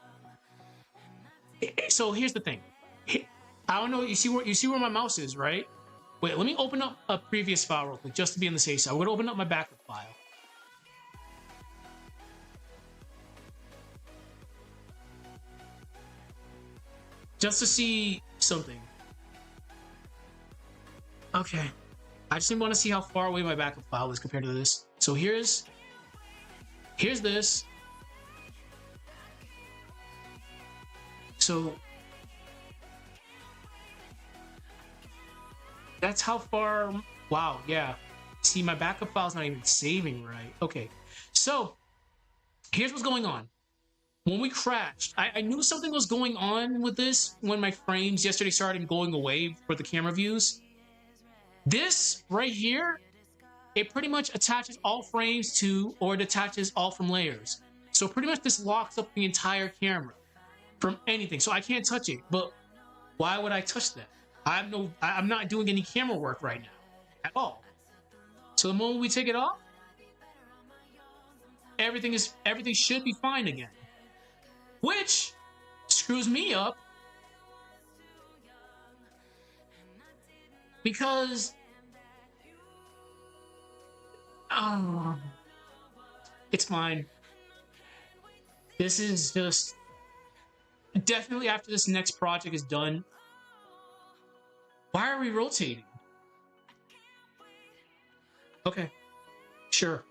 So here's the thing. I don't know. You see where my mouse is, right? Wait, let me open up a previous file real quick, just to be on the safe side. I'm gonna open up my backup file. Just to see something. Okay. I just want to see how far away my backup file is compared to this. So here's this. So that's how far. Wow, yeah. See, my backup file's not even saving right. Okay, so here's what's going on. When we crashed, I knew something was going on with this when my frames yesterday started going away for the camera views. This right here, it pretty much attaches all frames to, or it attaches all from layers. So pretty much this locks up the entire camera from anything. So I can't touch it. But why would I touch that? I'm not doing any camera work right now at all. So the moment we take it off, everything should be fine again. Which screws me up because it's fine. This is just definitely after this next project is done. Why are we rotating? Okay, sure.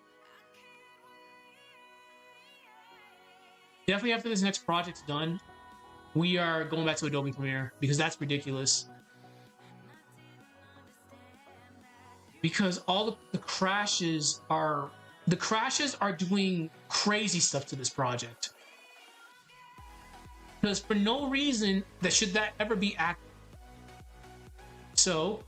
Definitely after this next project's done, we are going back to Adobe Premiere because that's ridiculous. because all the crashes are doing crazy stuff to this project. Because for no reason that should that ever be active. So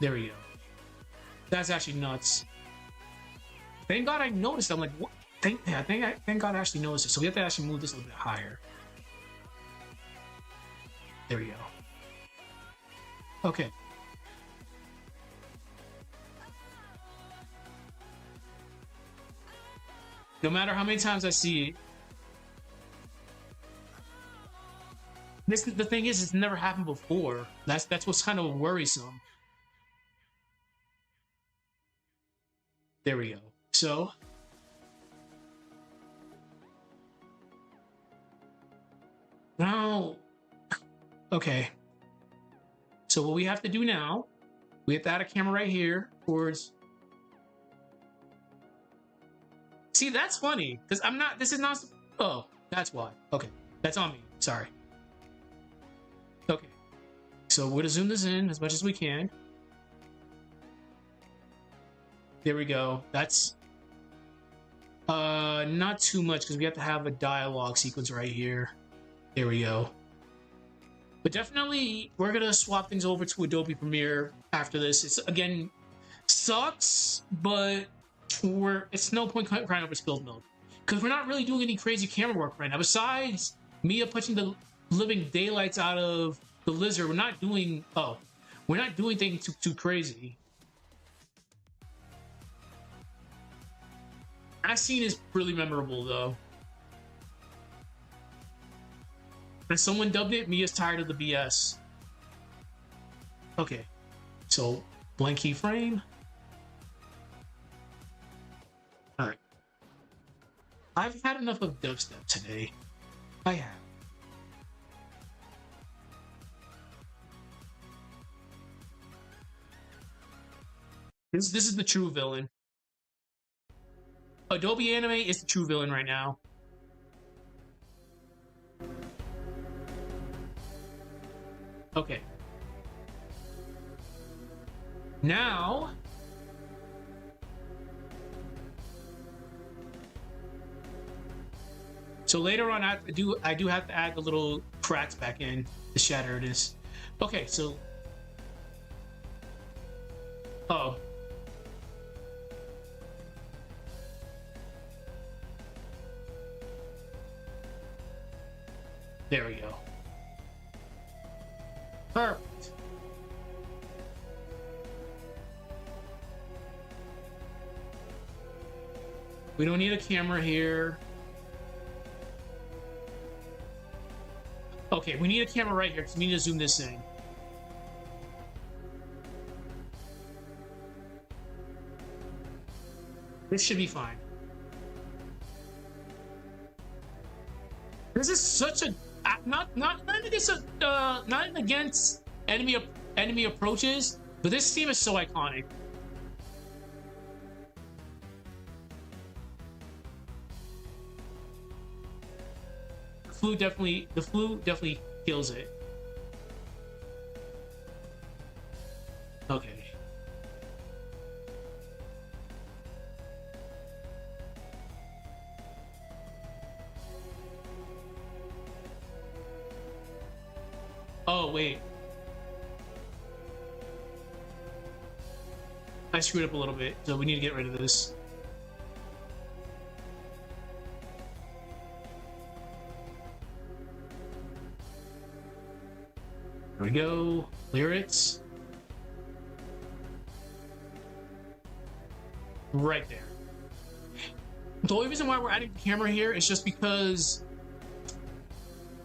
there we go. That's actually nuts. Thank God I noticed. I'm like, what? Thank God I actually noticed it. So we have to actually move this a little bit higher. There we go. Okay. No matter how many times I see it, the thing is, it's never happened before. That's what's kind of worrisome. There we go. So now, okay. So what we have to do now, we have to add a camera right here towards. See, that's funny because I'm not. This is not. Oh, that's why. Okay, that's on me. Sorry. Okay, so we're gonna zoom this in as much as we can. There we go. That's not too much because we have to have a dialogue sequence right here. There we go. But definitely, we're gonna swap things over to Adobe Premiere after this. It's again sucks, but it's no point crying over spilled milk because we're not really doing any crazy camera work right now. Besides Mia punching the living daylights out of the lizard, we're not doing things too crazy. That scene is really memorable though. As someone dubbed it, Mia's tired of the BS. Okay, so blank keyframe. All right. I've had enough of dubstep today. I have. This is the true villain. Adobe Anime is the true villain right now. Okay. Now, so later on, I do have to add the little cracks back in to shatter this. Okay, so oh. There we go. Perfect. We don't need a camera here. Okay, we need a camera right here because we need to zoom this in. This should be fine. This is such a not against enemy approaches, but this theme is so iconic. The flu definitely kills it. Okay. Oh, wait. I screwed up a little bit, so we need to get rid of this. There we go. Lyrics. Right there. The only reason why we're adding the camera here is just because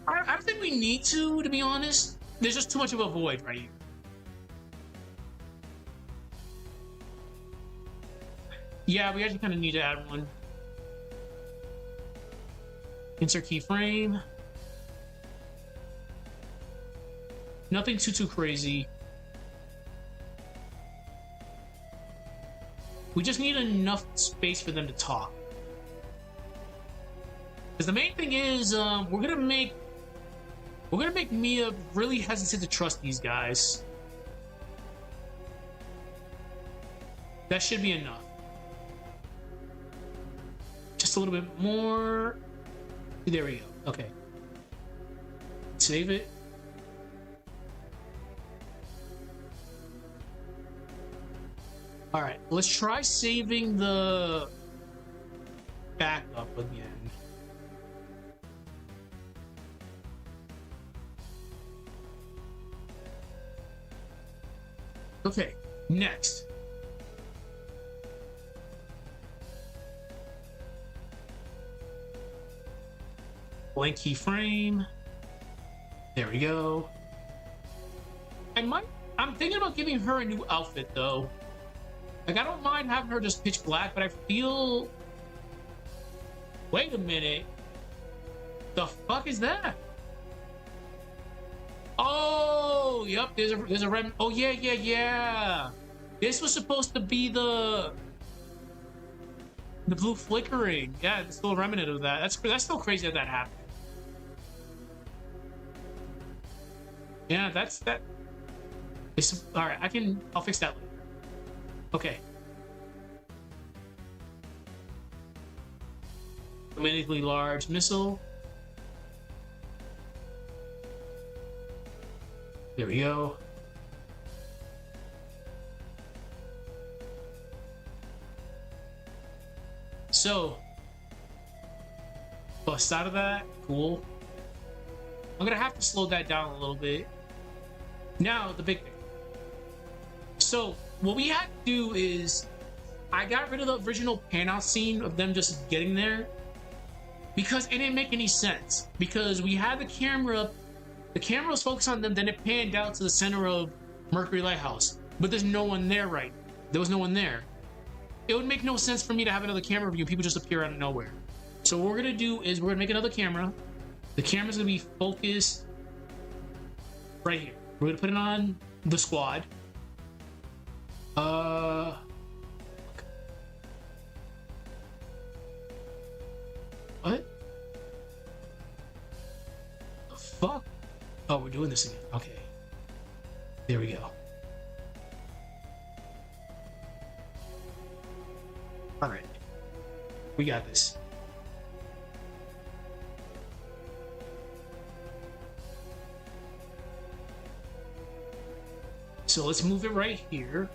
I don't think we need to be honest. There's just too much of a void right here. Yeah, we actually kind of need to add one. Insert keyframe. Nothing too crazy. We just need enough space for them to talk. Because the main thing is, we're gonna make Mia really hesitant to trust these guys. That should be enough. Just a little bit more. There we go. Okay. Save it. All right, let's try saving the backup again. Okay, next. Blank keyframe. There we go. I'm thinking about giving her a new outfit though. Like, I don't mind having her just pitch black, but I feel... Wait a minute. The fuck is that? Oh, yep, there's a rem... Oh, yeah. This was supposed to be the blue flickering. Yeah, it's still a remnant of that. That's still crazy that happened. Yeah, that. All right, I'll fix that later. Okay. Dramatically large missile. There we go. So, bust out of that. Cool. I'm gonna have to slow that down a little bit. Now, the big thing. So, what we had to do is, I got rid of the original pan-out scene of them just getting there because it didn't make any sense. Because we had the camera was focused on them, then it panned out to the center of Mercury Lighthouse. But there's no one there right now. There was no one there. It would make no sense for me to have another camera view. People just appear out of nowhere. So what we're gonna do is we're gonna make another camera. The camera's gonna be focused right here. We're gonna put it on the squad. What? The fuck? Oh, we're doing this again. Okay. There we go. All right. We got this. So let's move it right here.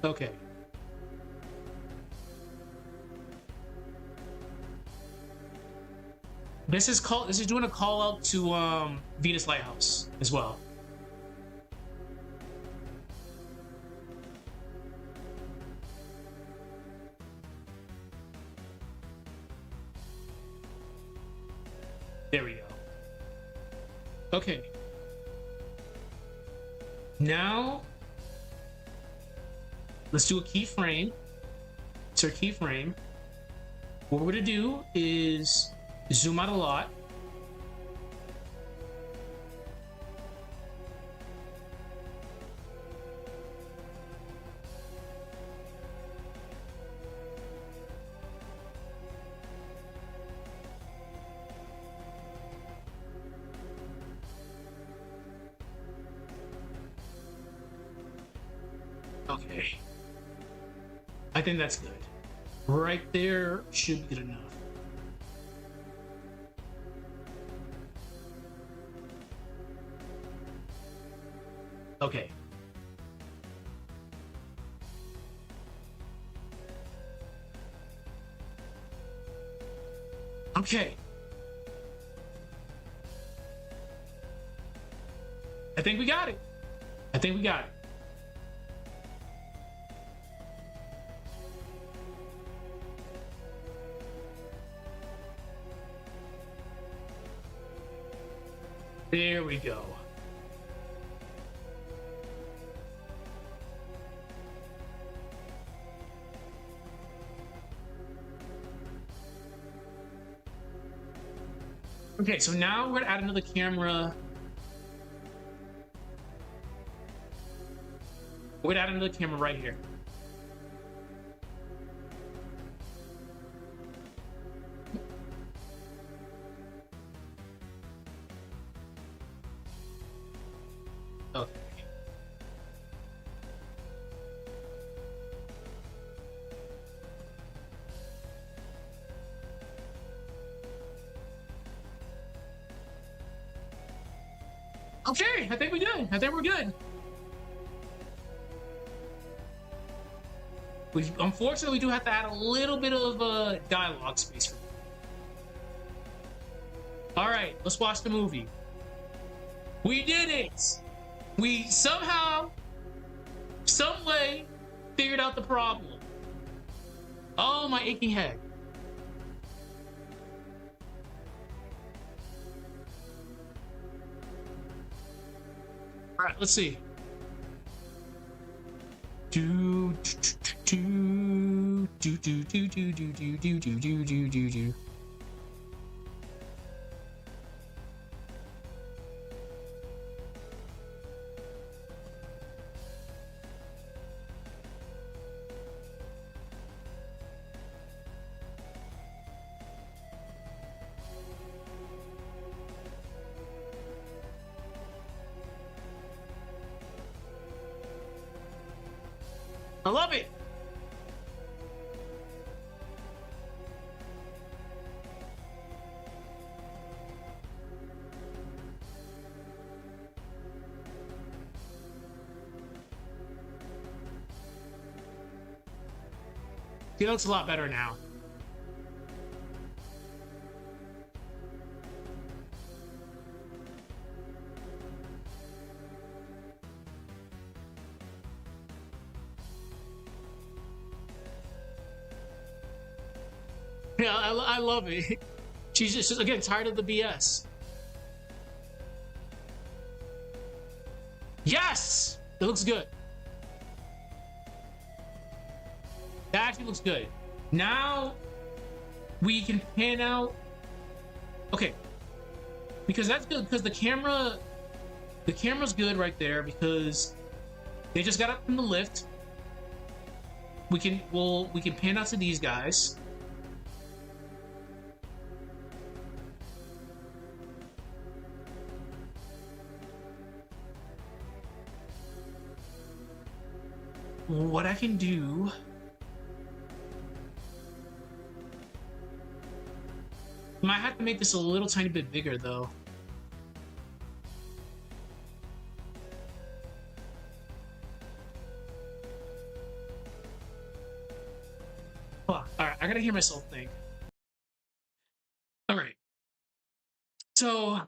Okay. This is doing a call out to Venus Lighthouse as well. There we go. Okay. Now let's do a keyframe. It's our keyframe. What we're gonna do is zoom out a lot. Okay. I think that's good. Right there should be good enough. Okay. Okay. I think we got it. I think we got it. There we go. Okay, so now we're gonna add another camera. We're gonna add another camera right here. Okay. Okay, I think we're good. I think we're good. We unfortunately do have to add a little bit of dialogue space for that. All right, let's watch the movie. We did it! We somehow, some way, figured out the problem. Oh, my aching head. All right, let's see. Do do do do do do do do do do do do do do. I love it. He looks a lot better now. Yeah, I love it. She's just again tired of the BS. Yes! It looks good. That actually looks good. Now we can pan out. Okay. Because that's good because the camera's good right there because they just got up from the lift. We can pan out to these guys. What I can do I might have to make this a little tiny bit bigger though. All right, I gotta hear myself think. All right. So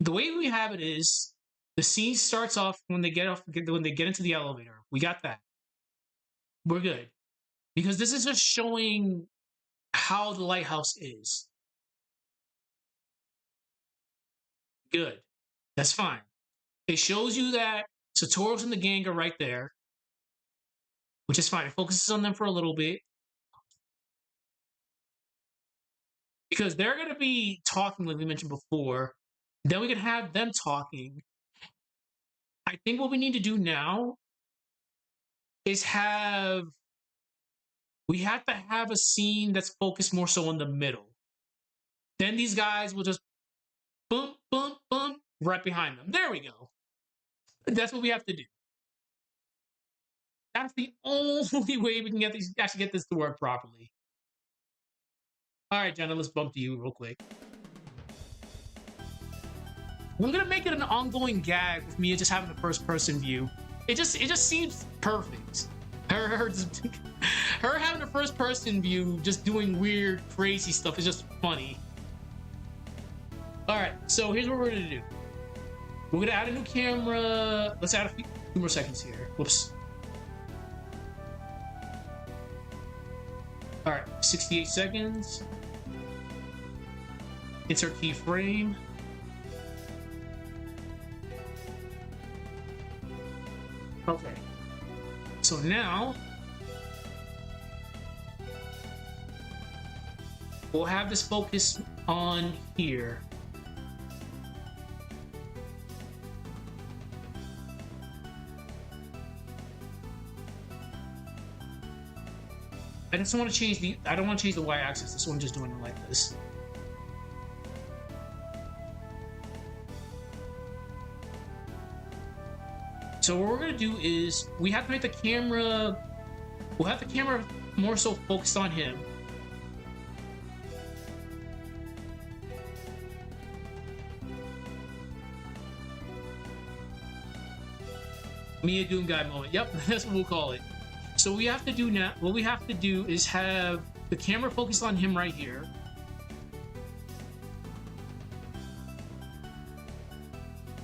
the way we have it is the scene starts off when they get into the elevator. We got that. We're good. Because this is just showing how the lighthouse is. Good. That's fine. It shows you that Saturos and the gang are right there, which is fine. It focuses on them for a little bit. Because they're going to be talking, like we mentioned before. Then we can have them talking. I think what we need to do now is we have to have a scene that's focused more so on the middle. Then these guys will just boom, boom, boom, right behind them. There we go. That's what we have to do. That's the only way we can actually get this to work properly. All right, Jenna, let's bump to you real quick. We're gonna make it an ongoing gag with me just having a first-person view. It just seems perfect. Her having a first-person view, just doing weird, crazy stuff is just funny. All right, so here's what we're gonna do. We're gonna add a new camera. Let's add a few more seconds here. Whoops. All right, 68 seconds. Insert keyframe. Okay. So now we'll have this focus on here. I just want to change I don't want to change the y-axis. This one just doing it like this. So what we're gonna do is we have to make the camera. We'll have the camera more so focused on him. Mia Doom Guy moment. Yep, that's what we'll call it. So we have to do now. What we have to do is have the camera focused on him right here.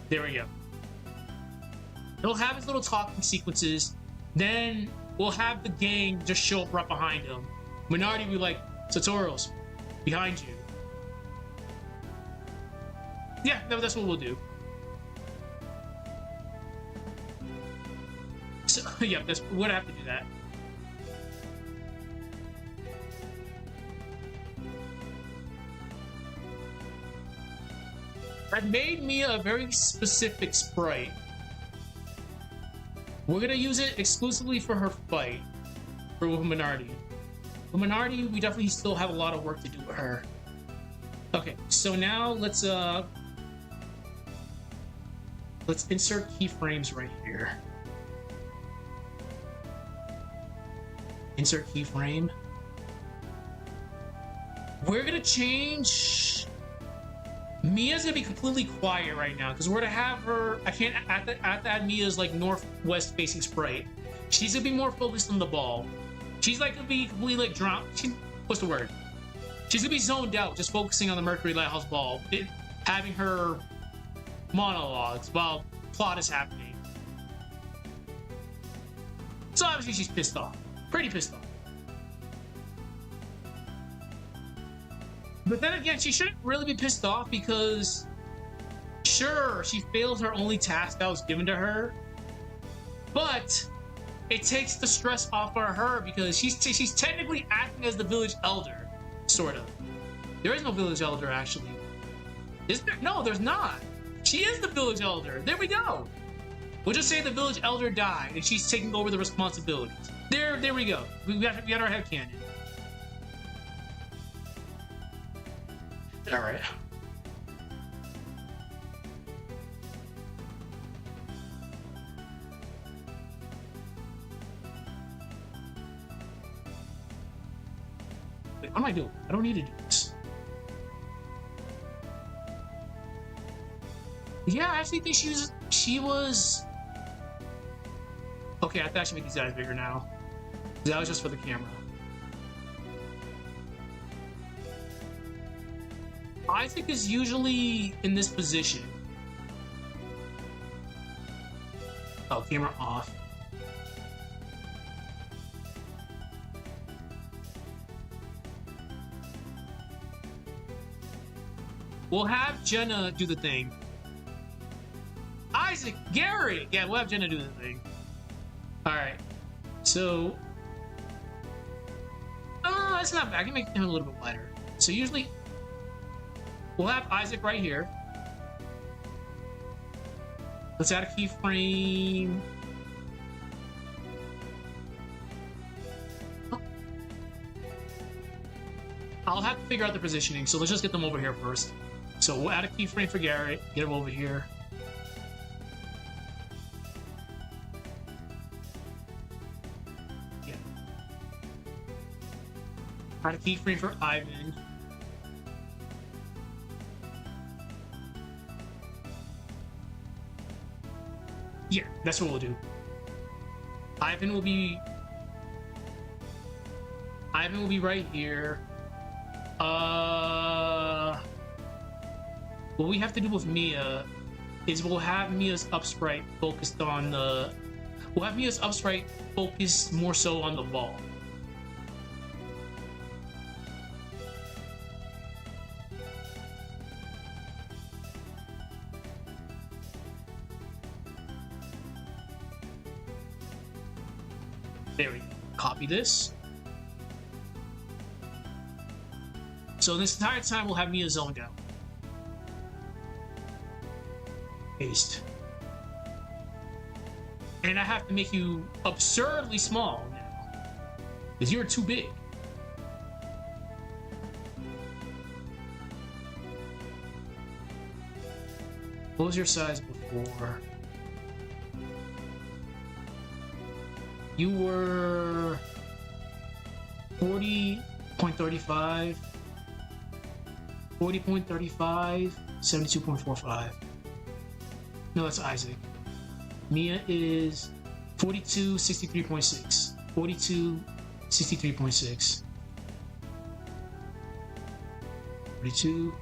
There we go. He'll have his little talking sequences. Then we'll have the gang just show up right behind him. Minority will be like, Saturos, behind you. Yeah, no, that's what we'll do. So, yeah, we're gonna have to do that. I made Mia a very specific sprite. We're gonna use it exclusively for her fight for Minority. With Minority, we definitely still have a lot of work to do with her. Okay, so now let's insert keyframes right here. Insert keyframe. We're gonna change. Mia's gonna be completely quiet right now because we're gonna have her. I can't at that Mia's like northwest facing sprite. She's gonna be more focused on the ball. She's like gonna be completely like drowned. What's the word? She's gonna be zoned out, just focusing on the Mercury Lighthouse ball, having her monologues while plot is happening. So obviously she's pissed off, pretty pissed off. But then again, she shouldn't really be pissed off because, sure, she failed her only task that was given to her, but it takes the stress off of her because she's technically acting as the village elder, sort of. There is no village elder, actually. Is there? No, there's not. She is the village elder. There we go. We'll just say the village elder died and she's taking over the responsibilities. There we go. We got our headcanon. All right. Wait, what am I doing? I don't need to do this. Yeah, I actually think she was. Okay, I thought I should make these guys bigger now. That was just for the camera. Isaac is usually in this position. Oh, camera off. We'll have Jenna do the thing. Isaac, Gary! Yeah, we'll have Jenna do the thing. Alright. So... Oh, that's not bad. I can make him a little bit lighter. So usually... We'll have Isaac right here. Let's add a keyframe. I'll have to figure out the positioning, so let's just get them over here first. So we'll add a keyframe for Garrett, get him over here. Yeah. Add a keyframe for Ivan. Yeah, that's what we'll do. Ivan will be right here. What we have to do with Mia is we'll have Mia's upsprite focused on the. We'll have Mia's upsprite focused more so on the ball. There we go. Copy this. So this entire time we'll have Mia zoned out. Paste. And I have to make you absurdly small now. Because you're too big. What was your size before? You were 40.35, 40.35, 72.45. No, that's Isaac. Mia is 42, 63.6. 42, 63.6. 42,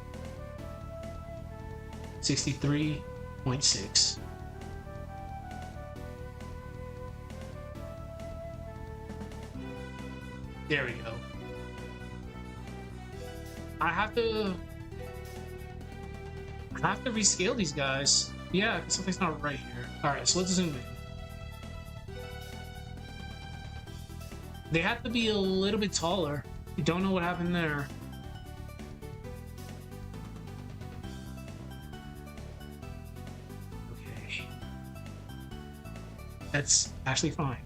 63.6. There we go. I have to rescale these guys. Yeah, because something's not right here. Alright, so let's zoom in. They have to be a little bit taller. You don't know what happened there. Okay. That's actually fine.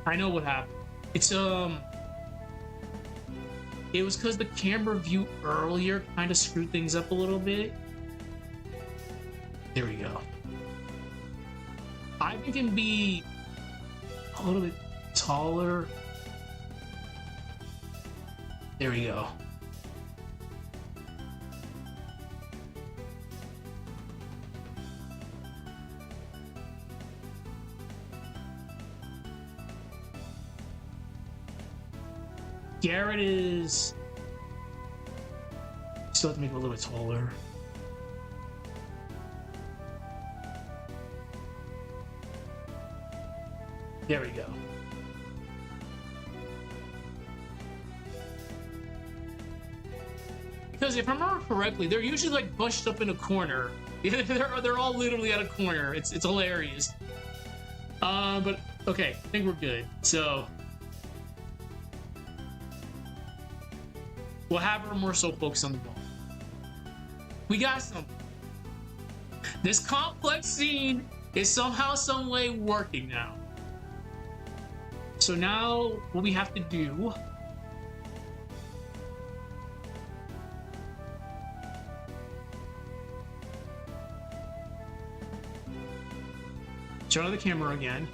I know what happened. It's it was because the camera view earlier kind of screwed things up a little bit. There we go. I think it can be a little bit taller. There we go. Garrett is still have to make it a little bit taller. There we go. Because if I remember correctly, they're usually like bunched up in a corner. they're all literally at a corner. It's hilarious. But okay, I think we're good. So we'll have her more so focused on the ball. We got something. This complex scene is somehow, some way working now. So now what we have to do turn on the camera again.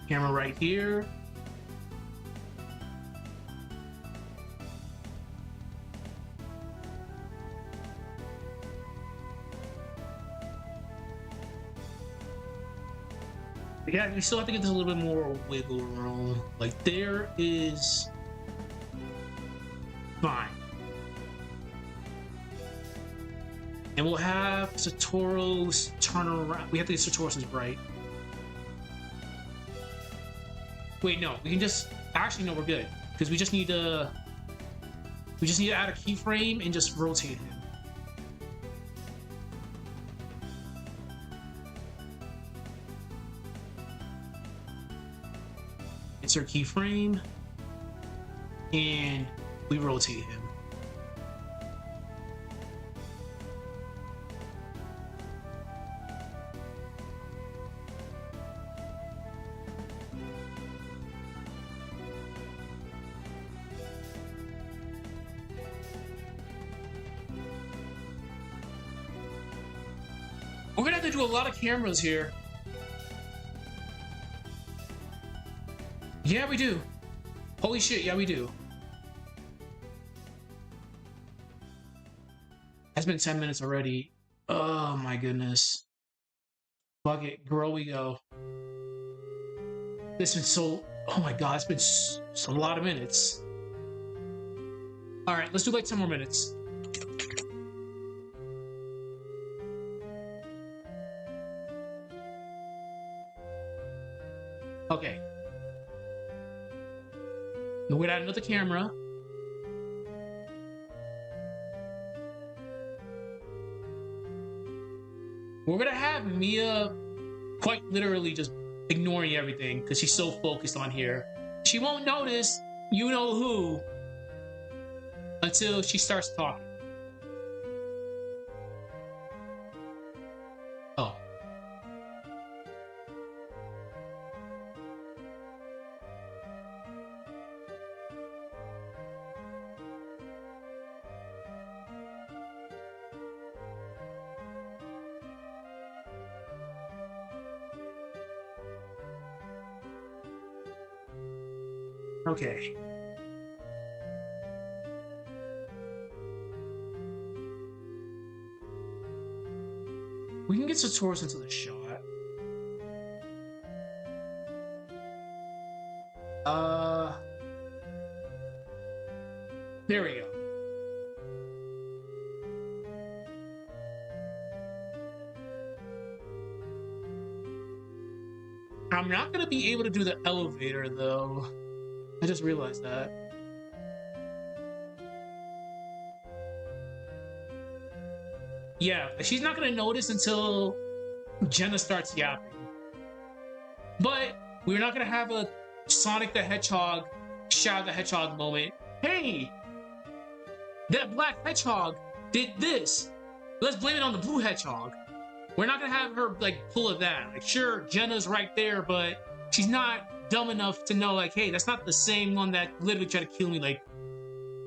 Camera right here. Yeah, you still have to get this a little bit more wiggle room. Like there is fine. And we'll have Saturos turn around. We have to get Saturos right. Wait, no, we can just actually no, we're good. Because we just need to add a keyframe and just rotate him. Insert keyframe and we rotate him. We're gonna have to do a lot of cameras here. Yeah, we do. Holy shit, yeah, we do. It's been 10 minutes already. Oh my goodness. Fuck it, grow we go. This has been so... Oh my god, it's been a lot of minutes. Alright, let's do like 10 more minutes. Okay. We're gonna add another camera. We're gonna have Mia quite literally just ignoring everything because she's so focused on here. She won't notice you know who until she starts talking. Oh. Okay. We can get Saturos into the shot. There we go. I'm not gonna be able to do the elevator though. I just realized that. Yeah, she's not gonna notice until Jenna starts yapping. But we're not gonna have a Sonic the Hedgehog, Shadow the Hedgehog moment. Hey, that black hedgehog did this. Let's blame it on the blue hedgehog. We're not gonna have her like pull of that. Like, sure, Jenna's right there, but she's not dumb enough to know, like, hey, that's not the same one that literally tried to kill me like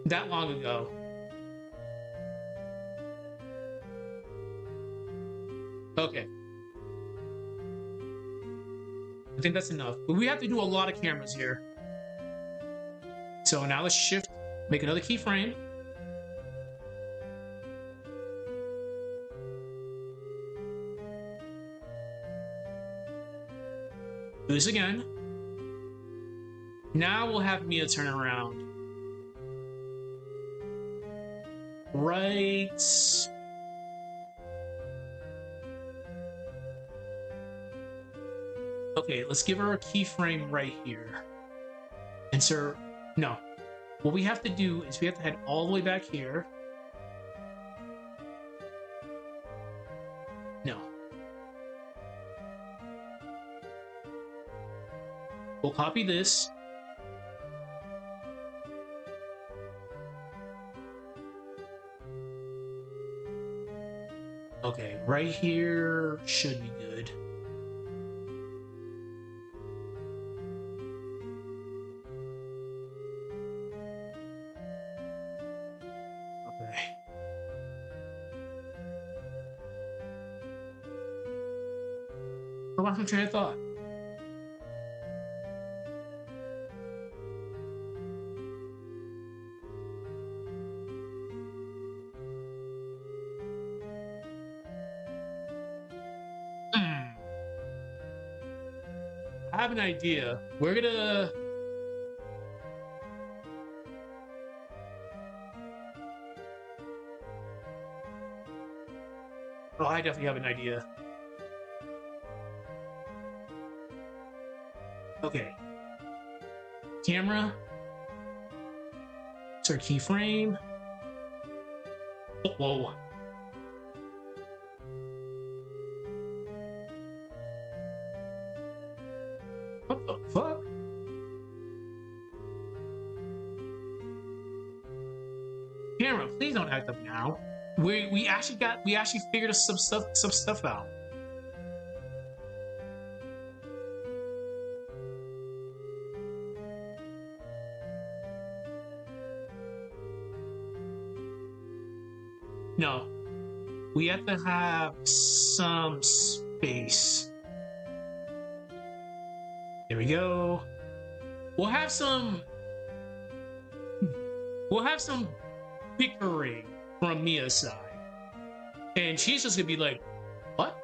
that long ago. Okay. I think that's enough. But we have to do a lot of cameras here. So now let's shift, make another keyframe. Do this again. Now we'll have Mia turn around. Right. Okay, let's give her a keyframe right here. Insert. No. What we have to do is we have to head all the way back here. No. We'll copy this. Okay, right here should be good. Okay. I lost my train of thought. I have an idea. We're gonna... Oh, I definitely have an idea. Okay. Camera. It's our keyframe. Oh, whoa. What the fuck? Camera, please don't act up now. We actually figured some stuff out. No. We have to have some space. There we go. We'll have some bickering from Mia's side. And she's just gonna be like, what?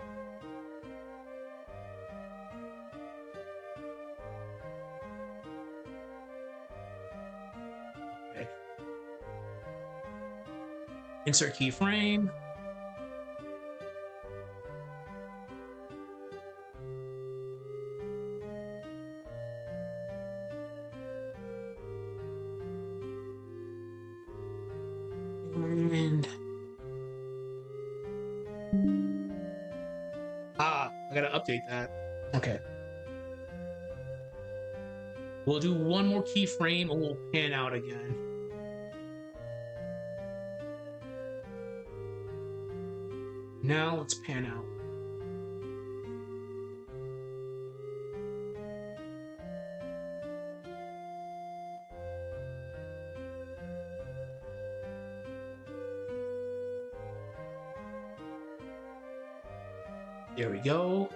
Okay. Insert keyframe. And I gotta update that. Okay. We'll do one more keyframe and we'll pan out again. Now let's pan out. There we go.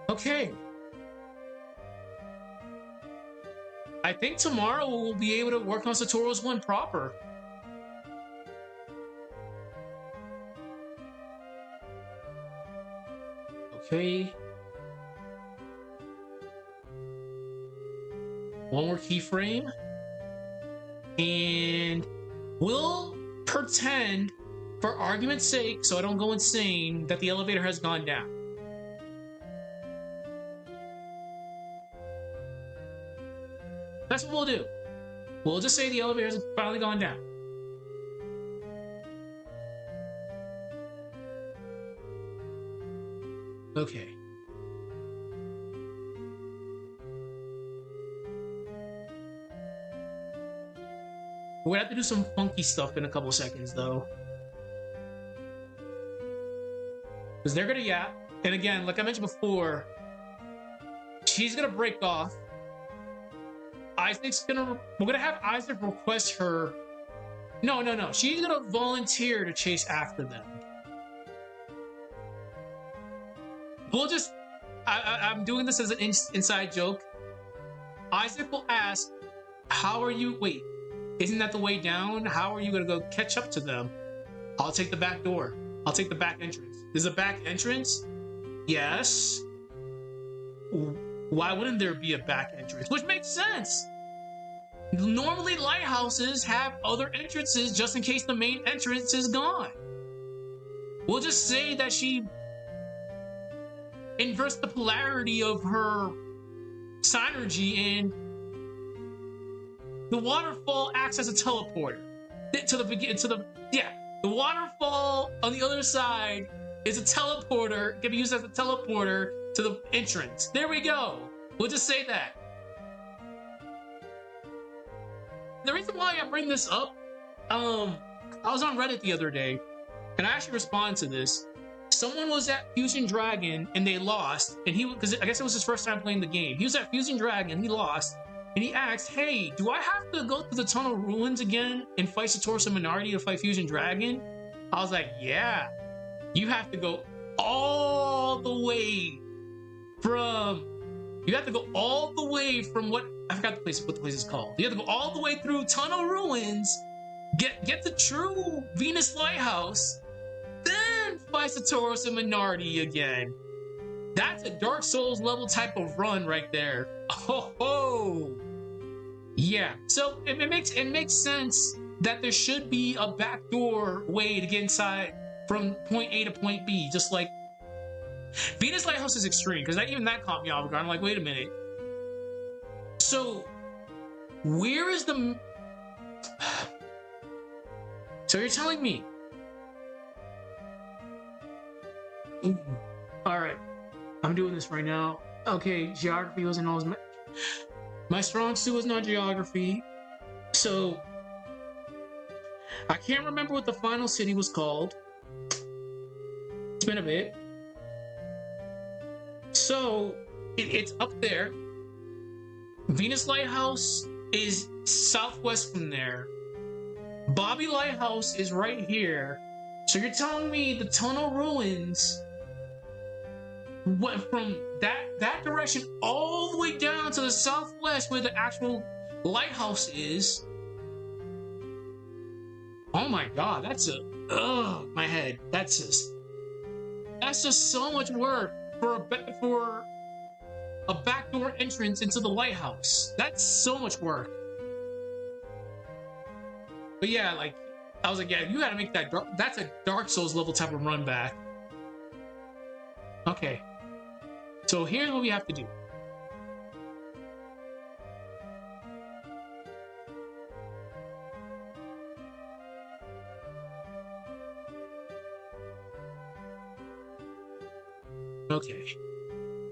Okay. I think tomorrow we'll be able to work on Saturos 1 proper. Okay. One more keyframe. And we'll pretend, for argument's sake, so I don't go insane, that the elevator has gone down. That's what we'll do. We'll just say the elevator has finally gone down. Okay. We're gonna have to do some funky stuff in a couple seconds, though. Because they're gonna yap. And again, like I mentioned before, she's gonna break off. We're gonna have Isaac request her. No. She's gonna volunteer to chase after them. We'll just, I'm doing this as an inside joke. Isaac will ask, how are you, wait, isn't that the way down? How are you gonna go catch up to them? I'll take the back door. I'll take the back entrance. There's a back entrance? Yes. Why wouldn't there be a back entrance? Which makes sense. Normally lighthouses have other entrances just in case the main entrance is gone. We'll just say that she inverts the polarity of her synergy and the waterfall acts as a teleporter. The waterfall on the other side is a teleporter, can be used as a teleporter to the entrance. There we go. We'll just say that. The reason why I bring this up, I was on Reddit the other day, and I actually responded to this. Someone was at Fusion Dragon and they lost, and because I guess it was his first time playing the game. He was at Fusion Dragon, he lost, and he asked, "Hey, do I have to go through the Tunnel of Ruins again and fight Saturos and Minority to fight Fusion Dragon?" I was like, "Yeah, you have to go all the way from. You have to go all the way from what I forgot what the place is called. You have to go all the way through Tunnel Ruins, get the true Venus Lighthouse, then fight Saturos and Minority again." That's a Dark Souls level type of run right there. Oh ho! Yeah. So it makes sense that there should be a backdoor way to get inside from point A to point B, just like Venus Lighthouse is extreme, because even that caught me off guard. I'm like, wait a minute. So where is the? So you're telling me? All right. I'm doing this right now. Okay, geography wasn't always my strong suit was not geography. So I can't remember what the final city was called. It's been a bit. So it's up there. Venus Lighthouse is southwest from there. Bobby Lighthouse is right here. So you're telling me the Tunnel Ruins went from that direction all the way down to the southwest where the actual lighthouse is? Oh my god, that's my head. That's just so much work for a backdoor entrance into the lighthouse. That's so much work. But yeah, like I was like, yeah, you gotta make that that's a Dark Souls level type of run back. Okay. So here's what we have to do. Okay.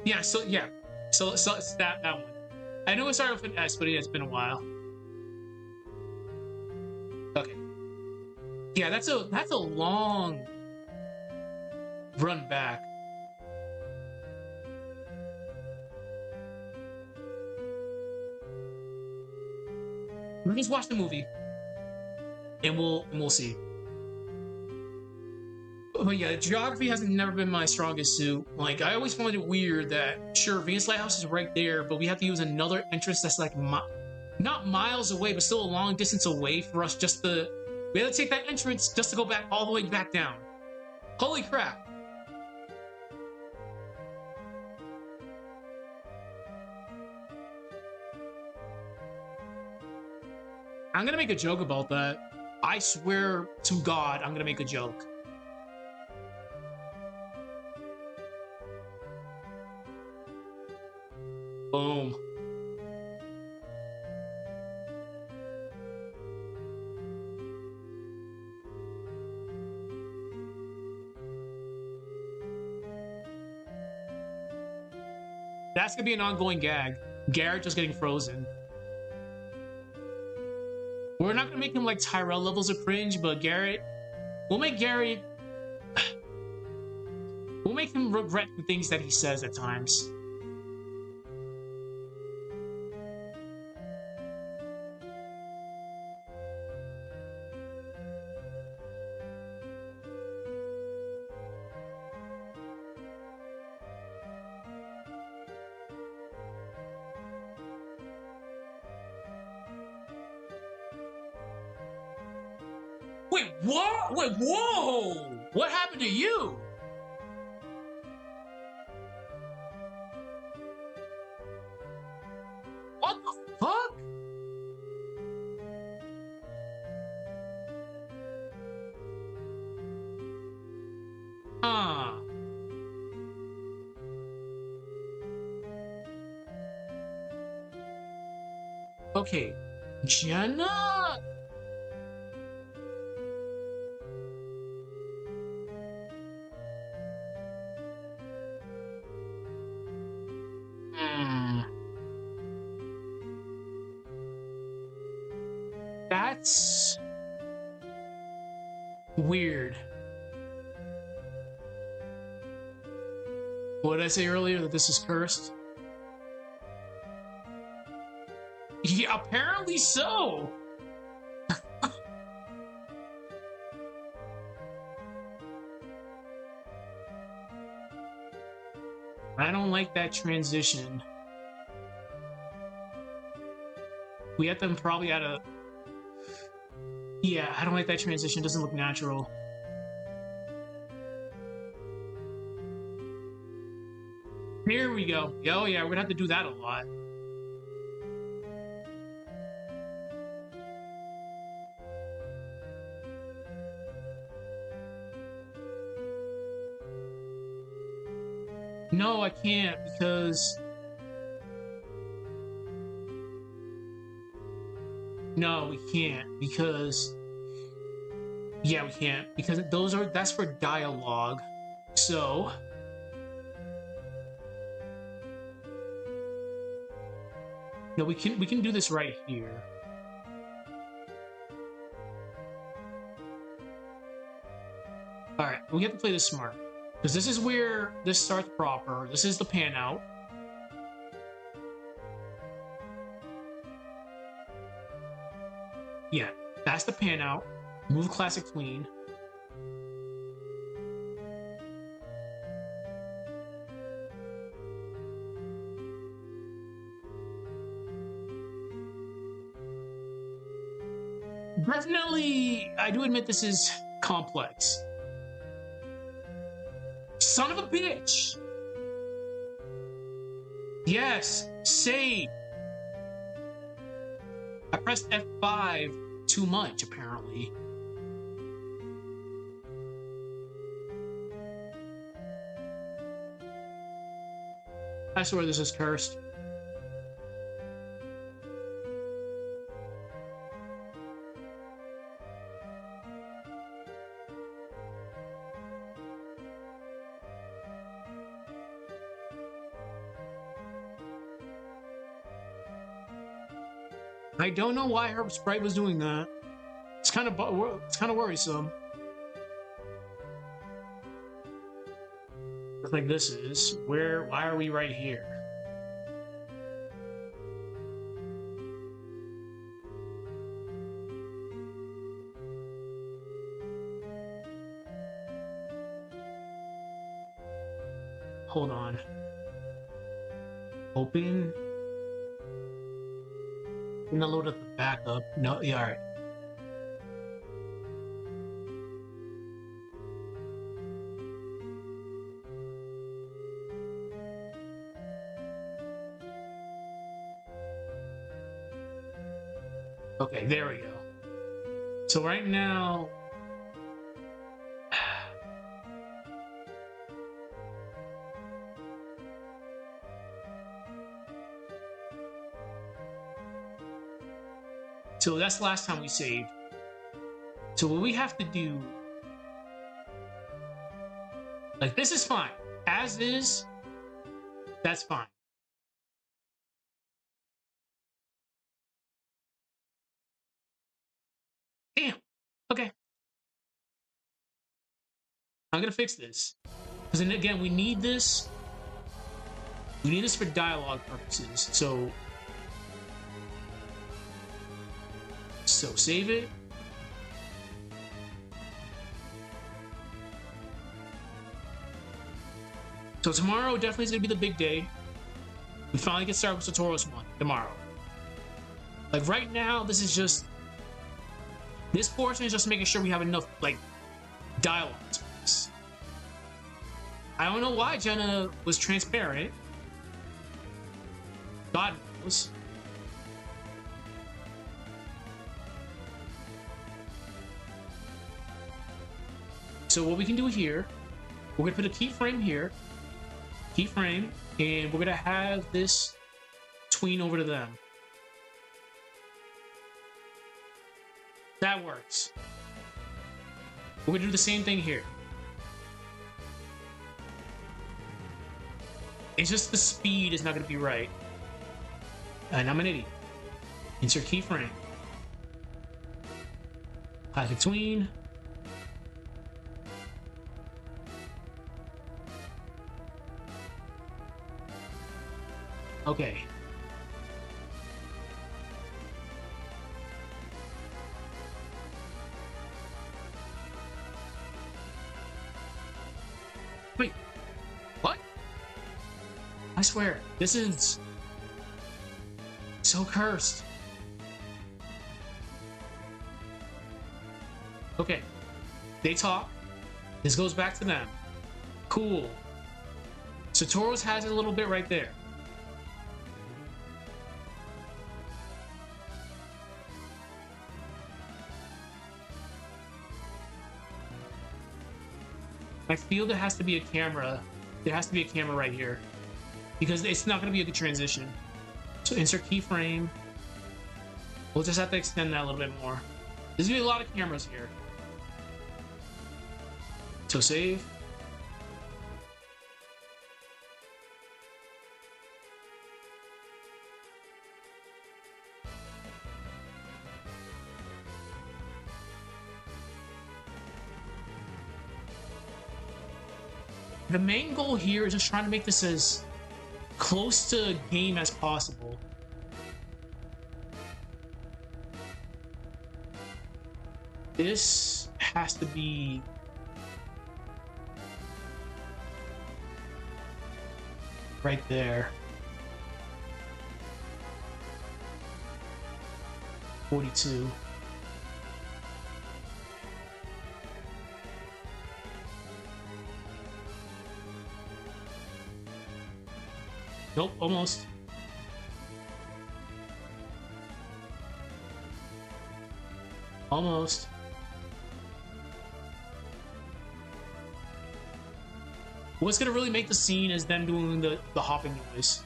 Yeah, so it's that one. I know it started with an S, but it's been a while. Okay. Yeah, that's a long run back. We'll just watch the movie, and we'll see. But yeah, geography has never been my strongest suit. Like, I always found it weird that, sure, Venus Lighthouse is right there, but we have to use another entrance that's like not miles away, but still a long distance away for us just to. We had to take that entrance just to go back all the way back down. Holy crap. I'm gonna make a joke about that. I swear to God, I'm gonna make a joke. Boom. That's gonna be an ongoing gag. Garrett just getting frozen. We're not gonna make him like Tyrell levels of cringe, but Garrett, we'll make Gary. We'll make him regret the things that he says at times. Wait, what? Wait, whoa! What happened to you? What the fuck? Huh. Okay. Jenna? Hmm. That's weird. What did I say earlier that this is cursed? Yeah, apparently so. I don't like that transition. We have them probably at a. Yeah, I don't like that transition. It doesn't look natural. Here we go. Oh yeah, we're gonna have to do that a lot. No, I can't because. No, we can't because. Yeah, we can't because that's for dialogue. So. No, we can do this right here. All right, we have to play this smart because this is where this starts proper. This is the pan out. Yeah, that's the pan out. Move classic queen. Definitely, I do admit this is complex. Son of a bitch! Yes, save! I pressed F5 too much, apparently. I swear this is cursed. I don't know why her sprite was doing that. It's kind of worrisome. Just like this is. Why are we right here? Hold on. Open. I'm gonna load up the backup. No, yeah, alright. Okay, there we go. So right now, so that's the last time we saved. So what we have to do, like this is fine. As is, that's fine. Damn. Okay. I'm gonna fix this. Because then again, we need this. We need this for dialogue purposes. So save it. So tomorrow definitely is gonna be the big day. We finally get started with Saturos 1 tomorrow. Like right now, this portion is just making sure we have enough like dialogue space. I don't know why Jenna was transparent. God knows. So what we can do here, we're gonna put a keyframe here, keyframe, and we're gonna have this tween over to them. That works. We're gonna do the same thing here. It's just the speed is not gonna be right. And I'm an idiot. Insert keyframe. Classic tween. Okay. Wait. What? I swear, this is so cursed. Okay. They talk. This goes back to them. Cool. Saturos has it a little bit right there. I feel there has to be a camera. There has to be a camera right here. Because it's not going to be a good transition. So insert keyframe. We'll just have to extend that a little bit more. There's going to be a lot of cameras here. So save. The main goal here is just trying to make this as close to a game as possible. This has to be right there. 42. Nope, almost. Almost. What's gonna really make the scene is them doing the hopping noise.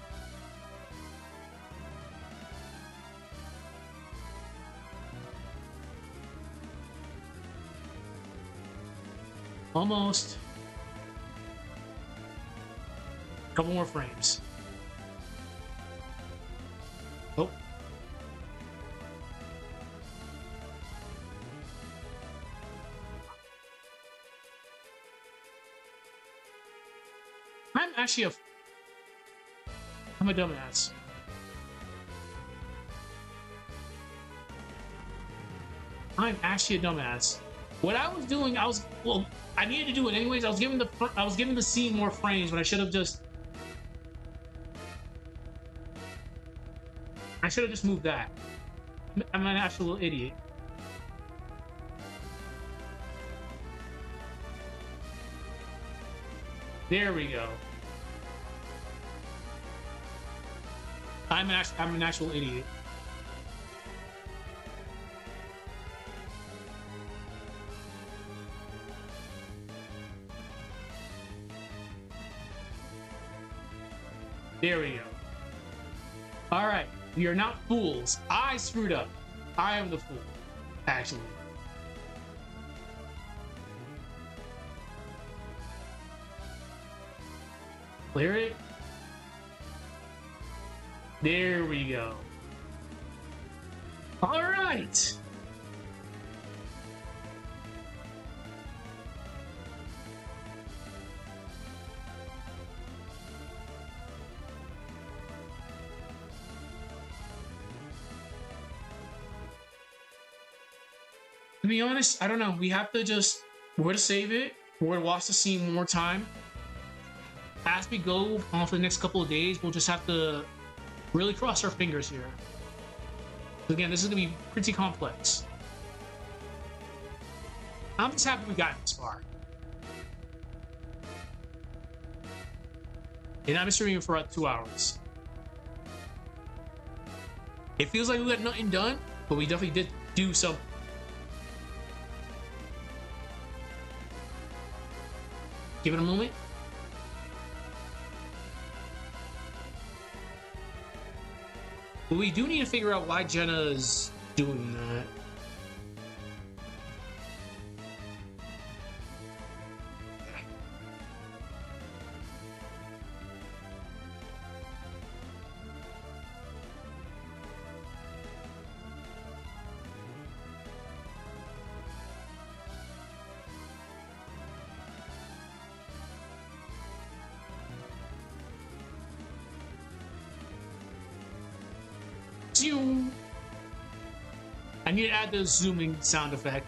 Almost. Couple more frames. Oh. I'm actually a... I'm a dumbass. I'm actually a dumbass. What I was doing, well, I needed to do it anyways. I was giving the scene more frames when I should have just moved that. I'm an absolute idiot. There we go. I'm an actual idiot. There we go. All right, we are not fools. I screwed up. I am the fool, actually. Clear it. There we go. All right. To be honest, I don't know. We have to just, we're going to save it. We're going to watch the scene one more time. As we go on for the next couple of days, we'll just have to really cross our fingers here. Again, this is going to be pretty complex. I'm just happy we got this far. And I've been streaming for about 2 hours. It feels like we got nothing done, but we definitely did do something. Give it a moment. But we do need to figure out why Jenna's doing that. I need to add the zooming sound effect.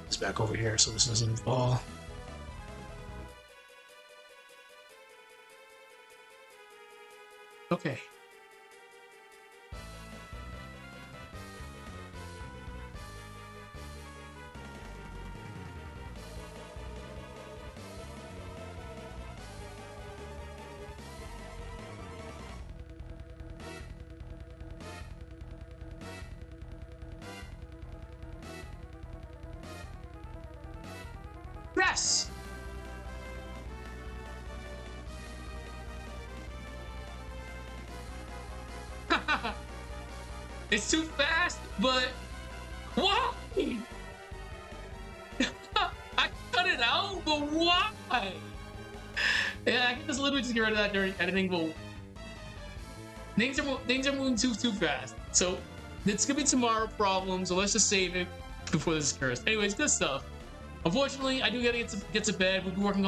It's back over here so this doesn't fall. Okay. Yes! It's too fast, but why? I cut it out, but why? Yeah, I can just literally just get rid of that during editing, but things are moving too fast. So it's gonna be tomorrow problem, so let's just save it before this occurs. Anyways, good stuff. Unfortunately, I do gotta get to bed. We'll be working on